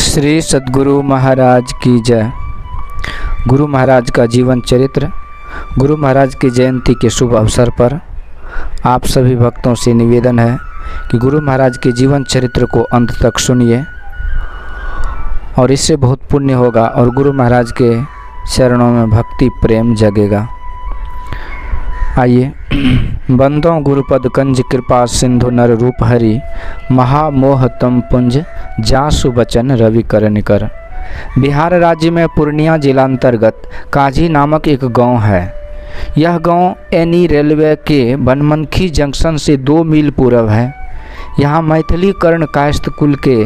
श्री सद्गुरु महाराज की जय। गुरु महाराज का जीवन चरित्र। गुरु महाराज की जयंती के शुभ अवसर पर आप सभी भक्तों से निवेदन है कि गुरु महाराज के जीवन चरित्र को अंत तक सुनिए और इससे बहुत पुण्य होगा और गुरु महाराज के चरणों में भक्ति प्रेम जगेगा। आइए। बंदों गुरुपद कंज कृपा सिंधु नर रूप हरि महामोह तम पुंज जासु बचन रवि करन कर। बिहार राज्य में पूर्णिया जिला अंतर्गत काजी नामक एक गांव है। यह गांव एनी रेलवे के बनमनखी जंक्शन से 2 मील पूर्व है। यहाँ मैथिली कर्ण कायस्थ कुल के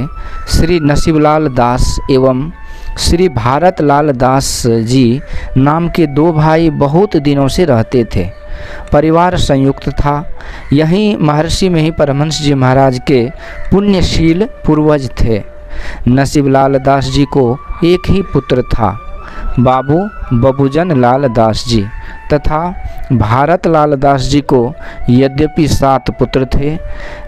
श्री नसीबलाल दास एवं श्री भारत लाल दास जी नाम के 2 भाई बहुत दिनों से रहते थे। परिवार संयुक्त था। यहीं महर्षि में ही परमहंस जी महाराज के पुण्यशील पूर्वज थे। नसीबलाल दास जी को एक ही पुत्र था, बाबू बबूजन लाल दास जी, तथा भारत लाल दास जी को यद्यपि 7 पुत्र थे,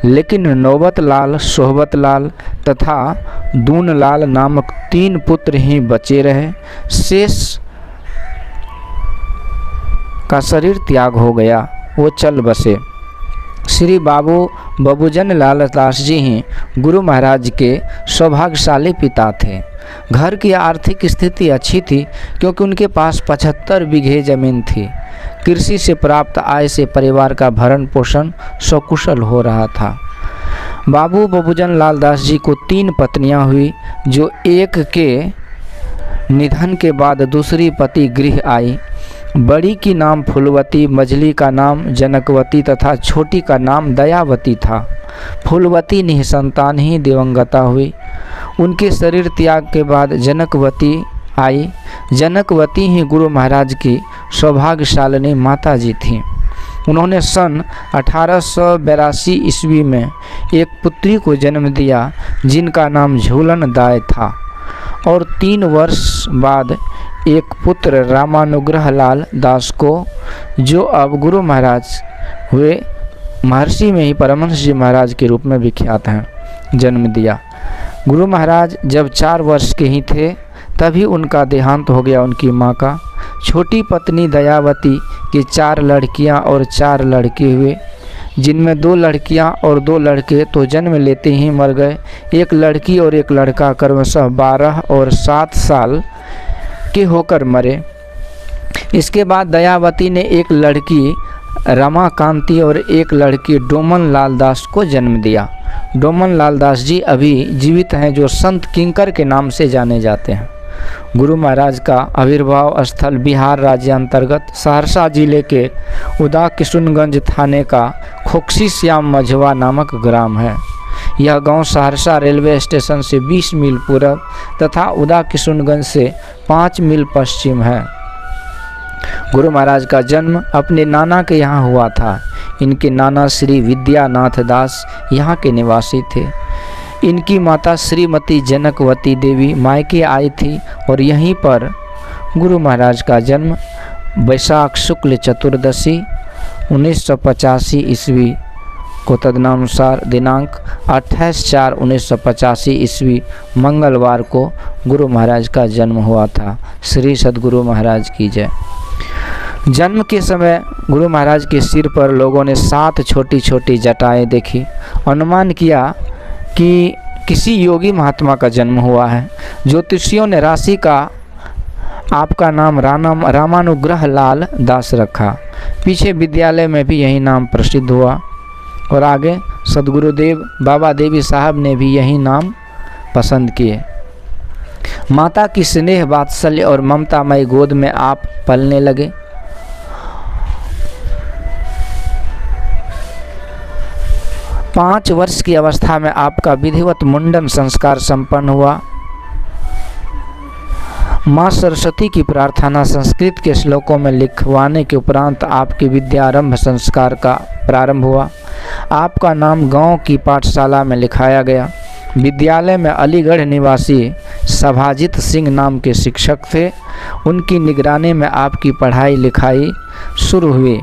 लेकिन नौबत लाल, सोहबत लाल तथा दून लाल नामक 3 पुत्र ही बचे रहे। शेष का शरीर त्याग हो गया, वो चल बसे। श्री बाबू बबूजन लाल दास जी ही गुरु महाराज के सौभाग्यशाली पिता थे। घर की आर्थिक स्थिति अच्छी थी क्योंकि उनके पास 75 बीघे जमीन थी। कृषि से प्राप्त आय से परिवार का भरण पोषण सकुशल हो रहा था। बाबू बबूजन लाल दास जी को 3 पत्नियां हुई, जो एक के निधन के बाद दूसरी पति गृह आई। बड़ी की नाम फूलवती, मझली का नाम जनकवती तथा छोटी का नाम दयावती था। फूलवती निसंतान ही दिवंगता हुई। उनके शरीर त्याग के बाद जनकवती आई। जनकवती ही गुरु महाराज की सौभाग्यशालिनी माता जी थीं। उन्होंने सन 1882 ईस्वी में एक पुत्री को जन्म दिया जिनका नाम झूलन दाय था, और 3 वर्ष बाद एक पुत्र रामानुग्रह लाल दास को, जो अब गुरु महाराज हुए महर्षि में ही परमहंस जी महाराज के रूप में विख्यात हैं, जन्म दिया। गुरु महाराज जब 4 वर्ष के ही थे तभी उनका देहांत हो गया उनकी माँ का। छोटी पत्नी दयावती की 4 लड़कियां और 4 लड़के हुए, जिनमें 2 लड़कियां और 2 लड़के तो जन्म लेते ही मर गए। एक लड़की और एक लड़का क्रमशः 12 और 7 साल के होकर मरे। इसके बाद दयावती ने एक लड़की रमाकांति और एक लड़की डोमन लाल दास को जन्म दिया। डोमन लाल दास जी अभी जीवित हैं, जो संत किंकर के नाम से जाने जाते हैं। गुरु महाराज का आविर्भाव स्थल बिहार राज्य अंतर्गत सहरसा जिले के उदा किशुनगंज थाने का खोक्सी श्याम मझवा नामक ग्राम है। यह गांव सहरसा रेलवे स्टेशन से 20 मील पूर्व तथा उदा किशुनगंज से 5 मील पश्चिम है। गुरु महाराज का जन्म अपने नाना के यहाँ हुआ था। इनके नाना श्री विद्यानाथ दास यहाँ के निवासी थे। इनकी माता श्रीमती जनकवती देवी मायके आई थी और यहीं पर गुरु महाराज का जन्म वैशाख शुक्ल चतुर्दशी 1985 ईस्वी को तदनुसार दिनांक 28/4/1985 ईस्वी मंगलवार को गुरु महाराज का जन्म हुआ था। श्री सद्गुरु महाराज की जय। जन्म के समय गुरु महाराज के सिर पर लोगों ने 7 छोटी छोटी जटाएं देखी। अनुमान किया कि किसी योगी महात्मा का जन्म हुआ है। ज्योतिषियों ने राशि का आपका नाम रामानुग्रह लाल दास रखा। पीछे विद्यालय में भी यही नाम प्रसिद्ध हुआ और आगे सदगुरुदेव बाबा देवी साहब ने भी यही नाम पसंद किए। माता की स्नेह वात्सल्य और ममतामयी गोद में आप पलने लगे। पाँच वर्ष की अवस्था में आपका विधिवत मुंडन संस्कार संपन्न हुआ। माँ सरस्वती की प्रार्थना संस्कृत के श्लोकों में लिखवाने के उपरांत आपके विद्यारंभ संस्कार का प्रारंभ हुआ। आपका नाम गांव की पाठशाला में लिखाया गया। विद्यालय में अलीगढ़ निवासी सभाजित सिंह नाम के शिक्षक थे। उनकी निगरानी में आपकी पढ़ाई लिखाई शुरू हुई।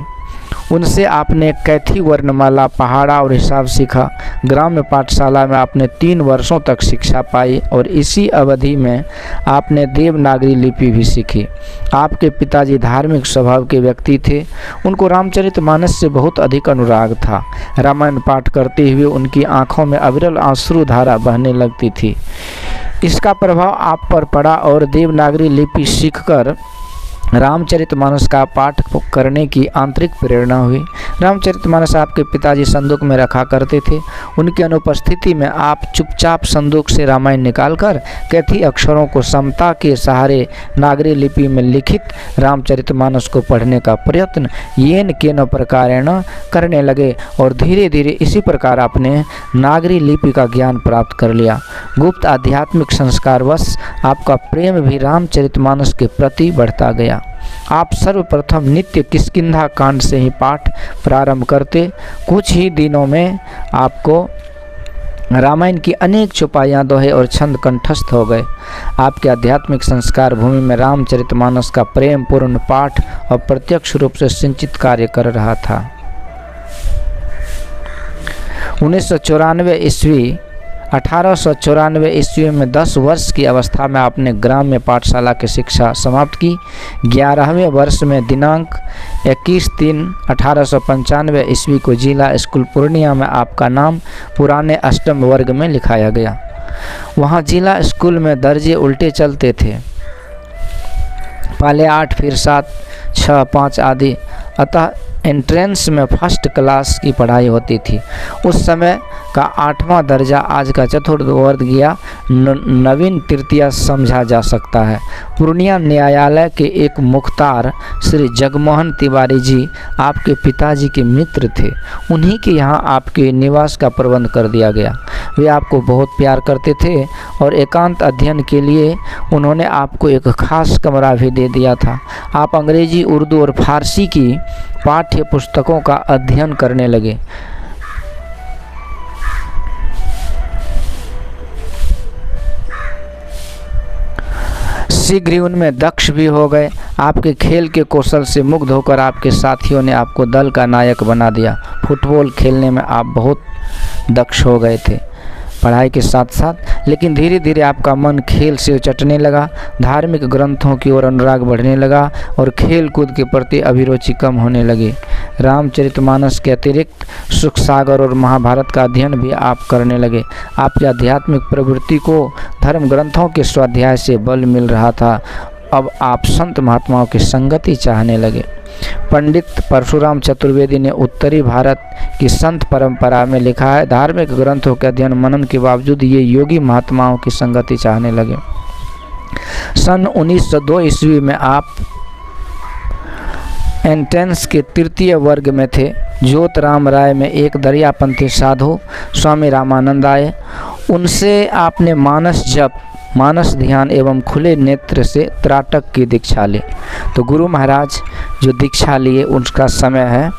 उनसे आपने कैथी वर्णमाला, पहाड़ा और हिसाब सीखा। ग्राम्य पाठशाला में आपने 3 वर्षों तक शिक्षा पाई और इसी अवधि में आपने देवनागरी लिपि भी सीखी। आपके पिताजी धार्मिक स्वभाव के व्यक्ति थे। उनको रामचरितमानस से बहुत अधिक अनुराग था। रामायण पाठ करते हुए उनकी आंखों में अविरल आंसू धारा बहने लगती थी। इसका प्रभाव आप पर पड़ा और देवनागरी लिपि सीखकर रामचरितमानस का पाठ करने की आंतरिक प्रेरणा हुई। रामचरितमानस आपके पिताजी संदूक में रखा करते थे। उनकी अनुपस्थिति में आप चुपचाप संदूक से रामायण निकालकर कैथी अक्षरों को समता के सहारे नागरी लिपि में लिखित रामचरितमानस को पढ़ने का प्रयत्न येन केन प्रकारेण करने लगे और धीरे धीरे इसी प्रकार आपने नागरी लिपि का ज्ञान प्राप्त कर लिया। गुप्त आध्यात्मिक संस्कारवश आपका प्रेम भी रामचरितमानस के प्रति बढ़ता गया। आप सर्वप्रथम नित्य किष्किंधा कांड से ही पाठ प्रारंभ करते। कुछ ही दिनों में आपको रामायण की अनेक चौपाइयाँ, दोहे और छंद कंठस्थ हो गए। आपके आध्यात्मिक संस्कार भूमि में रामचरितमानस का प्रेम पूर्ण पाठ और प्रत्यक्ष रूप से सिंचित कार्य कर रहा था। 1894 ईस्वी में 10 वर्ष की अवस्था में आपने ग्राम्य पाठशाला की शिक्षा समाप्त की। 11वें वर्ष में दिनांक 21/3/1895 ईस्वी को जिला स्कूल पूर्णिया में आपका नाम पुराने अष्टम वर्ग में लिखाया गया। वहाँ जिला स्कूल में दर्जे उल्टे चलते थे, पहले 8 फिर 7 6 5 आदि, अतः एंट्रेंस में फर्स्ट क्लास की पढ़ाई होती थी। उस समय का 8वां दर्जा आज का चतुर्थ वर्ग या नवीन तृतीया समझा जा सकता है। पूर्णिया न्यायालय के एक मुख्तार श्री जगमोहन तिवारी जी आपके पिताजी के मित्र थे। उन्हीं के यहाँ आपके निवास का प्रबंध कर दिया गया। वे आपको बहुत प्यार करते थे और एकांत अध्ययन के लिए उन्होंने आपको एक खास कमरा भी दे दिया था। आप अंग्रेजी, उर्दू और फारसी की पाठ्य पुस्तकों का अध्ययन करने लगे। शीघ्र ही उनमें दक्ष भी हो गए। आपके खेल के कौशल से मुग्ध होकर आपके साथियों ने आपको दल का नायक बना दिया। फुटबॉल खेलने में आप बहुत दक्ष हो गए थे पढ़ाई के साथ साथ, लेकिन धीरे धीरे आपका मन खेल से उचटने लगा। धार्मिक ग्रंथों की ओर अनुराग बढ़ने लगा और खेल कूद के प्रति अभिरुचि कम होने लगी। रामचरितमानस के अतिरिक्त सुख सागर और महाभारत का अध्ययन भी आप करने लगे। आपकी आध्यात्मिक प्रवृत्ति को धर्म ग्रंथों के स्वाध्याय से बल मिल रहा था। अब आप संत महात्माओं की संगति चाहने लगे। पंडित परशुराम चतुर्वेदी ने उत्तरी भारत की संत परंपरा में लिखा है, धार्मिक ग्रंथों के अध्ययन मनन के बावजूद ये योगी महात्माओं की संगति चाहने लगे। सन 1902 ईस्वी में आप एंट्रेंस के तृतीय वर्ग में थे। ज्योतराम राय में एक दरियापंथी साधु स्वामी रामानंद आए। उनसे आपने मानस जप, मानस ध्यान एवं खुले नेत्र से त्राटक की दीक्षा ली। तो गुरु महाराज जो दीक्षा लिए उसका समय है,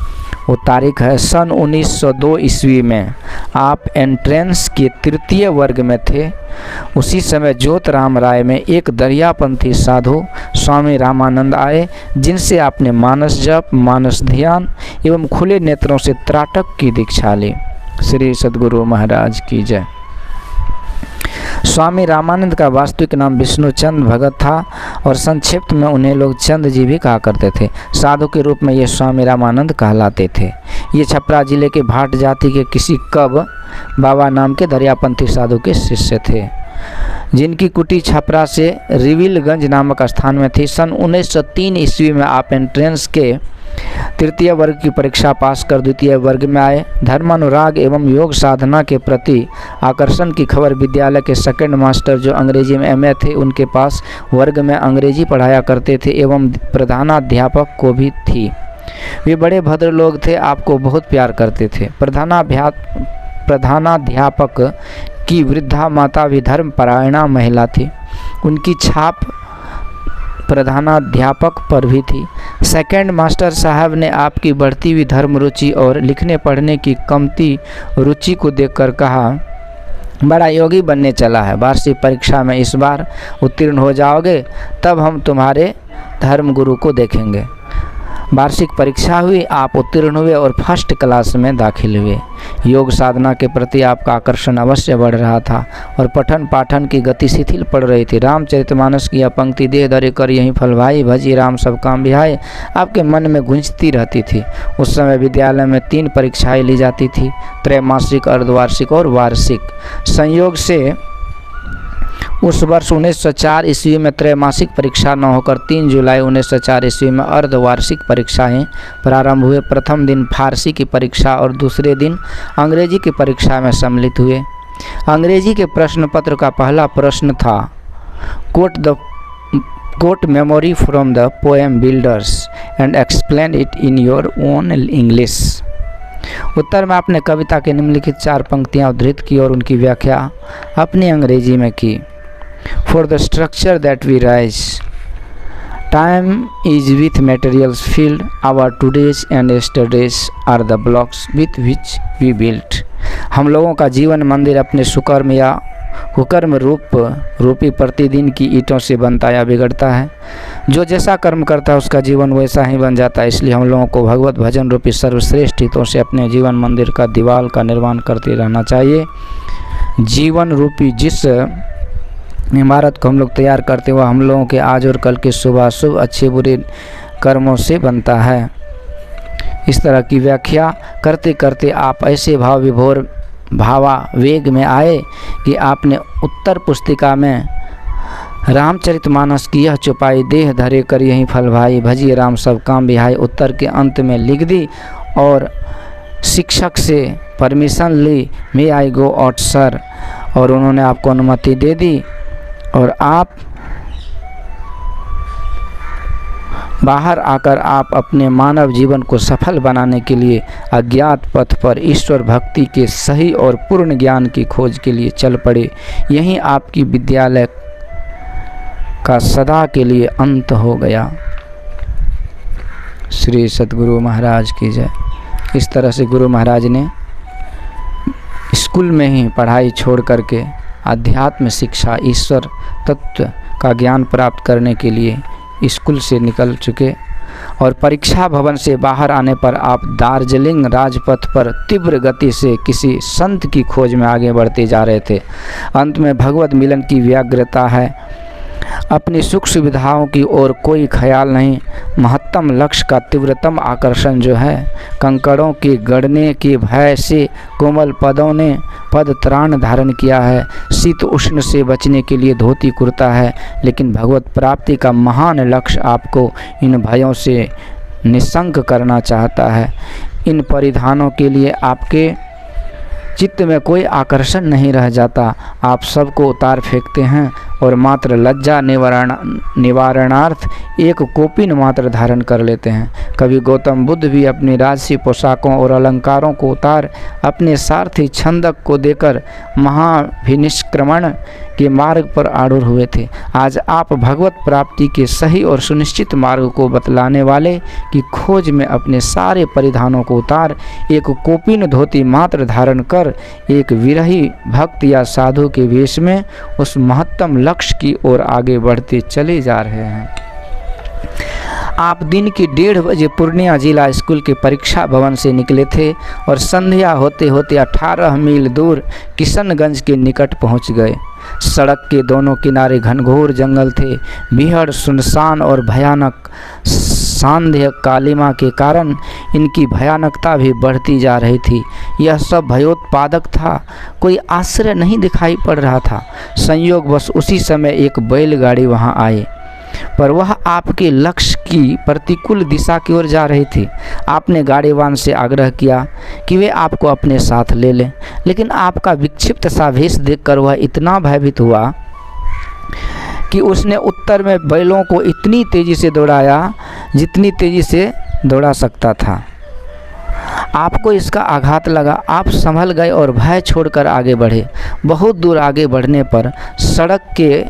वो तारीख है सन 1902 ईस्वी में आप एंट्रेंस के तृतीय वर्ग में थे। उसी समय ज्योतराम राय में एक दरियापंथी साधु स्वामी रामानंद आए, जिनसे आपने मानस जप, मानस ध्यान एवं खुले नेत्रों से त्राटक की दीक्षा ली। श्री सद्गुरु महाराज की जय। स्वामी रामानंद का वास्तविक नाम विष्णुचंद भगत था और संक्षिप्त में उन्हें लोग चंद जी भी कहा करते थे। साधु के रूप में ये स्वामी रामानंद कहलाते थे। ये छपरा जिले के भाट जाति के किसी कब बाबा नाम के दरियापंथी साधु के शिष्य थे, जिनकी कुटी छपरा से रिविलगंज नामक स्थान में थी। सन 1903 ईस्वी में आप एंट्रेंस के तृतीय वर्ग की परीक्षा पास कर द्वितीय वर्ग में आए। धर्मानुराग एवं योग साधना के प्रति आकर्षण की खबर विद्यालय के सेकंड मास्टर जो अंग्रेजी में एमए थे, उनके पास वर्ग में अंग्रेजी पढ़ाया करते थे एवं प्रधानाध्यापक को भी थी। वे बड़े भद्र लोग थे, आपको बहुत प्यार करते थे। प्रधानाध्यापक की वृद्धा माता भी धर्मपरायणा महिला थी। उनकी छाप प्रधानाध्यापक पर भी थी। सेकंड मास्टर साहब ने आपकी बढ़ती हुई धर्म रुचि और लिखने पढ़ने की कमती रुचि को देखकर कहा, बड़ा योगी बनने चला है, वार्षिक परीक्षा में इस बार उत्तीर्ण हो जाओगे, तब हम तुम्हारे धर्म गुरु को देखेंगे। वार्षिक परीक्षा हुई, आप उत्तीर्ण हुए और फर्स्ट क्लास में दाखिल हुए। योग साधना के प्रति आपका आकर्षण अवश्य बढ़ रहा था और पठन पाठन की गति शिथिल पड़ रही थी। रामचरितमानस की यह पंक्ति देह धरे कर यहीं फल भाई, भजी राम सब काम बिहाय आपके मन में गूंजती रहती थी। उस समय विद्यालय में 3 परीक्षाएं ली जाती थी, त्रैमासिक, अर्धवार्षिक और वार्षिक। संयोग से उस वर्ष 1904 ईस्वी में त्रैमासिक परीक्षा न होकर 3 जुलाई 1904 ईस्वी में अर्धवार्षिक परीक्षाएं प्रारंभ हुए। प्रथम दिन फारसी की परीक्षा और दूसरे दिन अंग्रेजी की परीक्षा में सम्मिलित हुए। अंग्रेजी के प्रश्न पत्र का पहला प्रश्न था quote memory from the poem builders and explain it in your own English. उत्तर में आपने कविता के निम्नलिखित 4 पंक्तियां उद्धृत की और उनकी व्याख्या अपनी अंग्रेजी में की। For the structure that we rise, time is with materials filled. Our todays and yesterdays are the blocks with which we built. हम लोगों का जीवन मंदिर अपने सुकर्म या कुकर्म रूपी प्रतिदिन की ईंटों से बनता या बिगड़ता है। जो जैसा कर्म करता है उसका जीवन वैसा ही बन जाता है। इसलिए हम लोगों को भगवत भजन रूपी सर्वश्रेष्ठ हितों से अपने जीवन मंदिर का दीवार का निर्माण करते रहना चाहिए। जीवन रूपी जिस इमारत को हम लोग तैयार करते हुए हम लोगों के आज और कल के शुभाशुभ अच्छे बुरे कर्मों से बनता है। इस तरह की व्याख्या करते करते आप ऐसे भाव विभोर भावावेग में आए कि आपने उत्तर पुस्तिका में रामचरितमानस की यह चौपाई देह धरे कर यहीं फल भाई, भजी राम सब काम बिहाय उत्तर के अंत में लिख दी और शिक्षक से परमिशन ली, मे आई गो आउट सर, और उन्होंने आपको अनुमति दे दी और आप बाहर आकर आप अपने मानव जीवन को सफल बनाने के लिए अज्ञात पथ पर ईश्वर भक्ति के सही और पूर्ण ज्ञान की खोज के लिए चल पड़े। यहीं आपकी विद्यालय का सदा के लिए अंत हो गया। श्री सद्गुरु महाराज की जय। इस तरह से गुरु महाराज ने स्कूल में ही पढ़ाई छोड़ करके अध्यात्म शिक्षा, ईश्वर तत्व का ज्ञान प्राप्त करने के लिए स्कूल से निकल चुके और परीक्षा भवन से बाहर आने पर आप दार्जिलिंग राजपथ पर तीव्र गति से किसी संत की खोज में आगे बढ़ते जा रहे थे। अंत में भगवत मिलन की व्यग्रता है, अपनी सुख सुविधाओं की ओर कोई ख्याल नहीं। महत्तम लक्ष्य का तीव्रतम आकर्षण जो है, कंकड़ों के गड़ने के भय से कोमल पदों ने पद त्राण धारण किया है। शीत उष्ण से बचने के लिए धोती कुर्ता है, लेकिन भगवत प्राप्ति का महान लक्ष्य आपको इन भयों से निशंक करना चाहता है। इन परिधानों के लिए आपके चित्त में कोई आकर्षण नहीं रह जाता। आप सबको उतार फेंकते हैं और मात्र लज्जा निवारणार्थ एक कोपिन मात्र धारण कर लेते हैं। कभी गौतम बुद्ध भी अपनी राजसी पोशाकों और अलंकारों को उतार अपने सारथी छंदक को देकर महाभिनिष्क्रमण के मार्ग पर आरूढ़ हुए थे। आज आप भगवत प्राप्ति के सही और सुनिश्चित मार्ग को बतलाने वाले की खोज में अपने सारे परिधानों को उतार एक कोपिन धोती मात्र धारण कर एक विरही भक्त या साधु के वेश में उस महत्तम लक्ष्य की ओर आगे बढ़ते चले जा रहे हैं। आप दिन की 1:30 बजे पूर्णिया जिला स्कूल के परीक्षा भवन से निकले थे और संध्या होते होते 18 मील दूर किशनगंज के निकट पहुंच गए। सड़क के दोनों किनारे घनघोर जंगल थे। बेहद सुनसान और भयानक सांध्य कालिमा के कारण इनकी भयानकता भी बढ़ती जा रही थी। यह सब भयोत्पादक था, कोई आश्रय नहीं दिखाई पड़ रहा था। संयोगवश उसी समय एक बैलगाड़ी वहां आए, पर वह आपके लक्ष्य की प्रतिकूल दिशा की ओर जा रही थी। आपने गाड़ीवान से आग्रह किया कि वे आपको अपने साथ ले लें, लेकिन आपका विक्षिप्त सा वेश देखकर वह इतना भयभीत हुआ कि उसने उत्तर में बैलों को इतनी तेज़ी से दौड़ाया जितनी तेज़ी से दौड़ा सकता था। आपको इसका आघात लगा, आप संभल गए और भय छोड़कर आगे बढ़े। बहुत दूर आगे बढ़ने पर सड़क के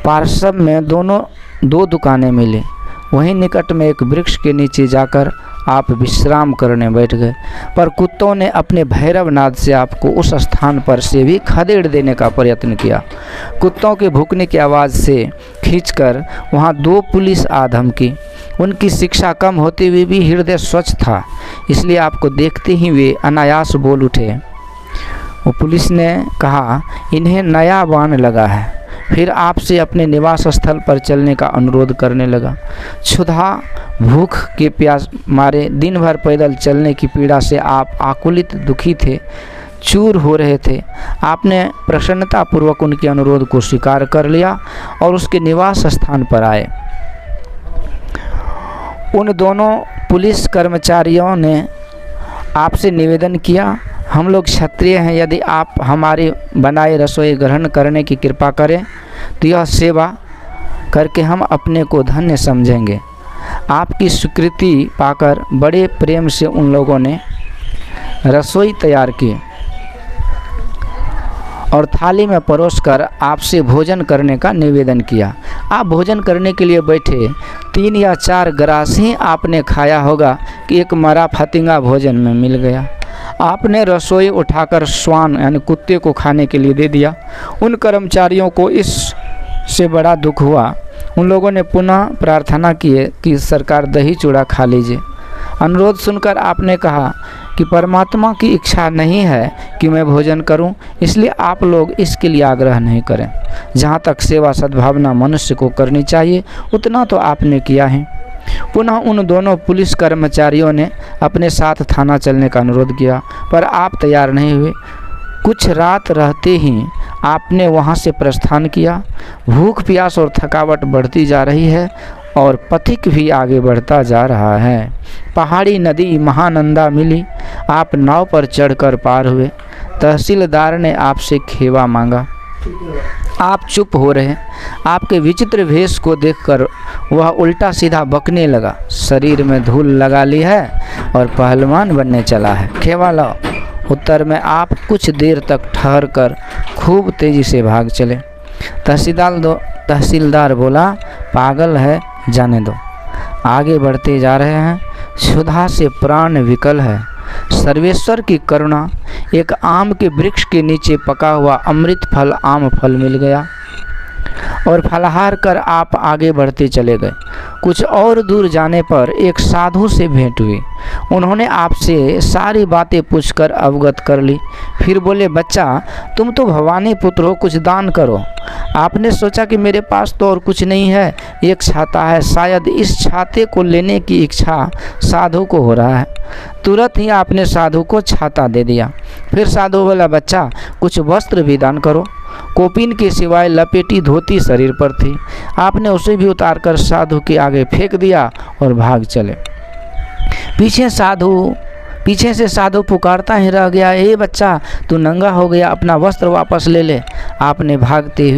पार्श्व में दो दुकानें मिली। वहीं निकट में एक वृक्ष के नीचे जाकर आप विश्राम करने बैठ गए, पर कुत्तों ने अपने भैरव नाद से आपको उस स्थान पर से भी खदेड़ देने का प्रयत्न किया। कुत्तों के भूकने की आवाज़ से खींचकर वहां 2 पुलिस आ धमकी। उनकी शिक्षा कम होते हुए भी हृदय स्वच्छ था, इसलिए आपको देखते ही वे अनायास बोल उठे। वो पुलिस ने कहा, इन्हें नया बाण लगा है। फिर आपसे अपने निवास स्थल पर चलने का अनुरोध करने लगा। क्षुधा, भूख के प्यास मारे दिन भर पैदल चलने की पीड़ा से आप आकुलित दुखी थे, चूर हो रहे थे। आपने प्रसन्नतापूर्वक उनके अनुरोध को स्वीकार कर लिया और उसके निवास स्थान पर आए। उन दोनों पुलिस कर्मचारियों ने आपसे निवेदन किया, हम लोग क्षत्रिय हैं, यदि आप हमारी बनाई रसोई ग्रहण करने की कृपा करें तो यह सेवा करके हम अपने को धन्य समझेंगे। आपकी स्वीकृति पाकर बड़े प्रेम से उन लोगों ने रसोई तैयार की और थाली में परोसकर आपसे भोजन करने का निवेदन किया। आप भोजन करने के लिए बैठे, 3 या 4 ग्रास ही आपने खाया होगा कि एक मरा फतिंगा भोजन में मिल गया। आपने रसोई उठाकर श्वान यानी कुत्ते को खाने के लिए दे दिया। उन कर्मचारियों को इससे बड़ा दुख हुआ। उन लोगों ने पुनः प्रार्थना की कि सरकार दही चूड़ा खा लीजिए। अनुरोध सुनकर आपने कहा कि परमात्मा की इच्छा नहीं है कि मैं भोजन करूं, इसलिए आप लोग इसके लिए आग्रह नहीं करें। जहां तक सेवा सद्भावना मनुष्य को करनी चाहिए उतना तो आपने किया है। पुनः उन दोनों पुलिस कर्मचारियों ने अपने साथ थाना चलने का अनुरोध किया, पर आप तैयार नहीं हुए। कुछ रात रहते ही आपने वहां से प्रस्थान किया। भूख, प्यास और थकावट बढ़ती जा रही है और पथिक भी आगे बढ़ता जा रहा है। पहाड़ी नदी महानंदा मिली। आप नाव पर चढ़कर पार हुए। तहसीलदार ने आपसे खेवा मांगा। आप चुप हो रहे। आपके विचित्र वेश को देखकर वह उल्टा सीधा बकने लगा। शरीर में धूल लगा ली है और पहलवान बनने चला है, खेवा लाओ। उत्तर में आप कुछ देर तक ठहर कर खूब तेजी से भाग चले। तहसीलदार बोला, पागल है, जाने दो। आगे बढ़ते जा रहे हैं। क्षुधा से प्राण विकल है। सर्वेश्वर की करुणा, एक आम के वृक्ष के नीचे पका हुआ अमृत फल आम फल मिल गया और फलाहार कर आप आगे बढ़ते चले गए। कुछ और दूर जाने पर एक साधु से भेंट हुई। उन्होंने आपसे सारी बातें पूछकर अवगत कर ली। फिर बोले, बच्चा, तुम तो भवानी पुत्र हो, कुछ दान करो। आपने सोचा कि मेरे पास तो और कुछ नहीं है, एक छाता है, शायद इस छाते को लेने की इच्छा साधु को हो रहा है। तुरंत ही आपने साधु को छाता दे दिया। फिर साधु बोला, बच्चा, कुछ वस्त्र भी दान करो। कोपिन के सिवाय लपेटी धोती शरीर पर थी। आपने उसे भी उतारकर साधु के आगे फेंक दिया और भाग चले। पीछे से साधु पुकारता ही रह गया, हे बच्चा, तू नंगा हो गया, अपना वस्त्र वापस ले ले। आपने भागते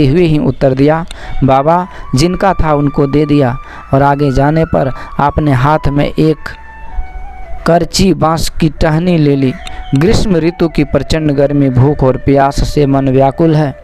हुए ही उत्तर दिया, बाबा, जिनका था उनको दे दिया। और आगे जाने पर आपने हाथ में एक करची बांस की टहनी ले ली। ग्रीष्म ऋतु की प्रचंड गर्मी, भूख और प्यास से मन व्याकुल है।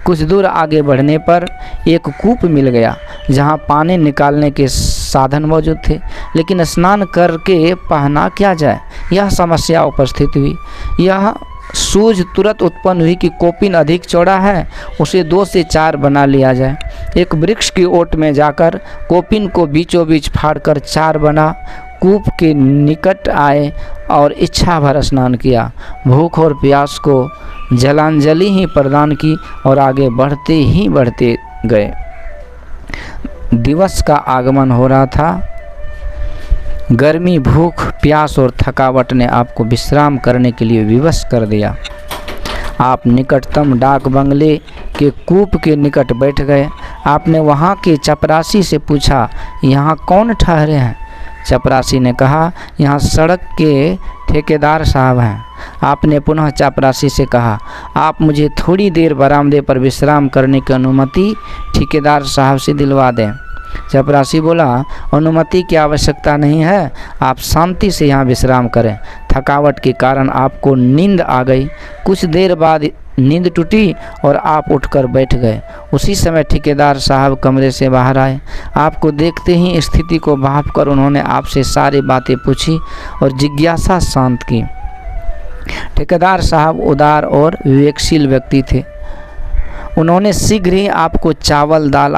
कुछ दूर आगे बढ़ने पर एक कूप मिल गया जहां पानी निकालने के साधन मौजूद थे, लेकिन स्नान करके पहना क्या जाए, यह समस्या उपस्थित हुई। यह सूझ तुरंत उत्पन्न हुई कि कोपिन अधिक चौड़ा है, उसे 2 से 4 बना लिया जाए। एक वृक्ष की ओट में जाकर कोपिन को बीचों बीच फाड़कर 4 बना, कूप के निकट आए और इच्छा भर स्नान किया। भूख और प्यास को जलांजलि ही प्रदान की और आगे बढ़ते गए। दिवस का आगमन हो रहा था। गर्मी, भूख, प्यास और थकावट ने आपको विश्राम करने के लिए विवश कर दिया। आप निकटतम डाक बंगले के कूप के निकट बैठ गए। आपने वहाँ के चपरासी से पूछा, यहाँ कौन ठहरे हैं? चपरासी ने कहा, यहाँ सड़क के ठेकेदार साहब हैं। आपने पुनः चपरासी से कहा, आप मुझे थोड़ी देर बरामदे पर विश्राम करने की अनुमति ठेकेदार साहब से दिलवा दें। चपरासी बोला, अनुमति की आवश्यकता नहीं है, आप शांति से यहाँ विश्राम करें। थकावट के कारण आपको नींद आ गई। कुछ देर बाद नींद टूटी और आप उठकर बैठ गए। उसी समय ठेकेदार साहब कमरे से बाहर आए। आपको देखते ही स्थिति को भांप कर उन्होंने आपसे सारी बातें पूछी और जिज्ञासा शांत की। ठेकेदार साहब उदार और विवेकशील व्यक्ति थे। उन्होंने शीघ्र ही आपको चावल दाल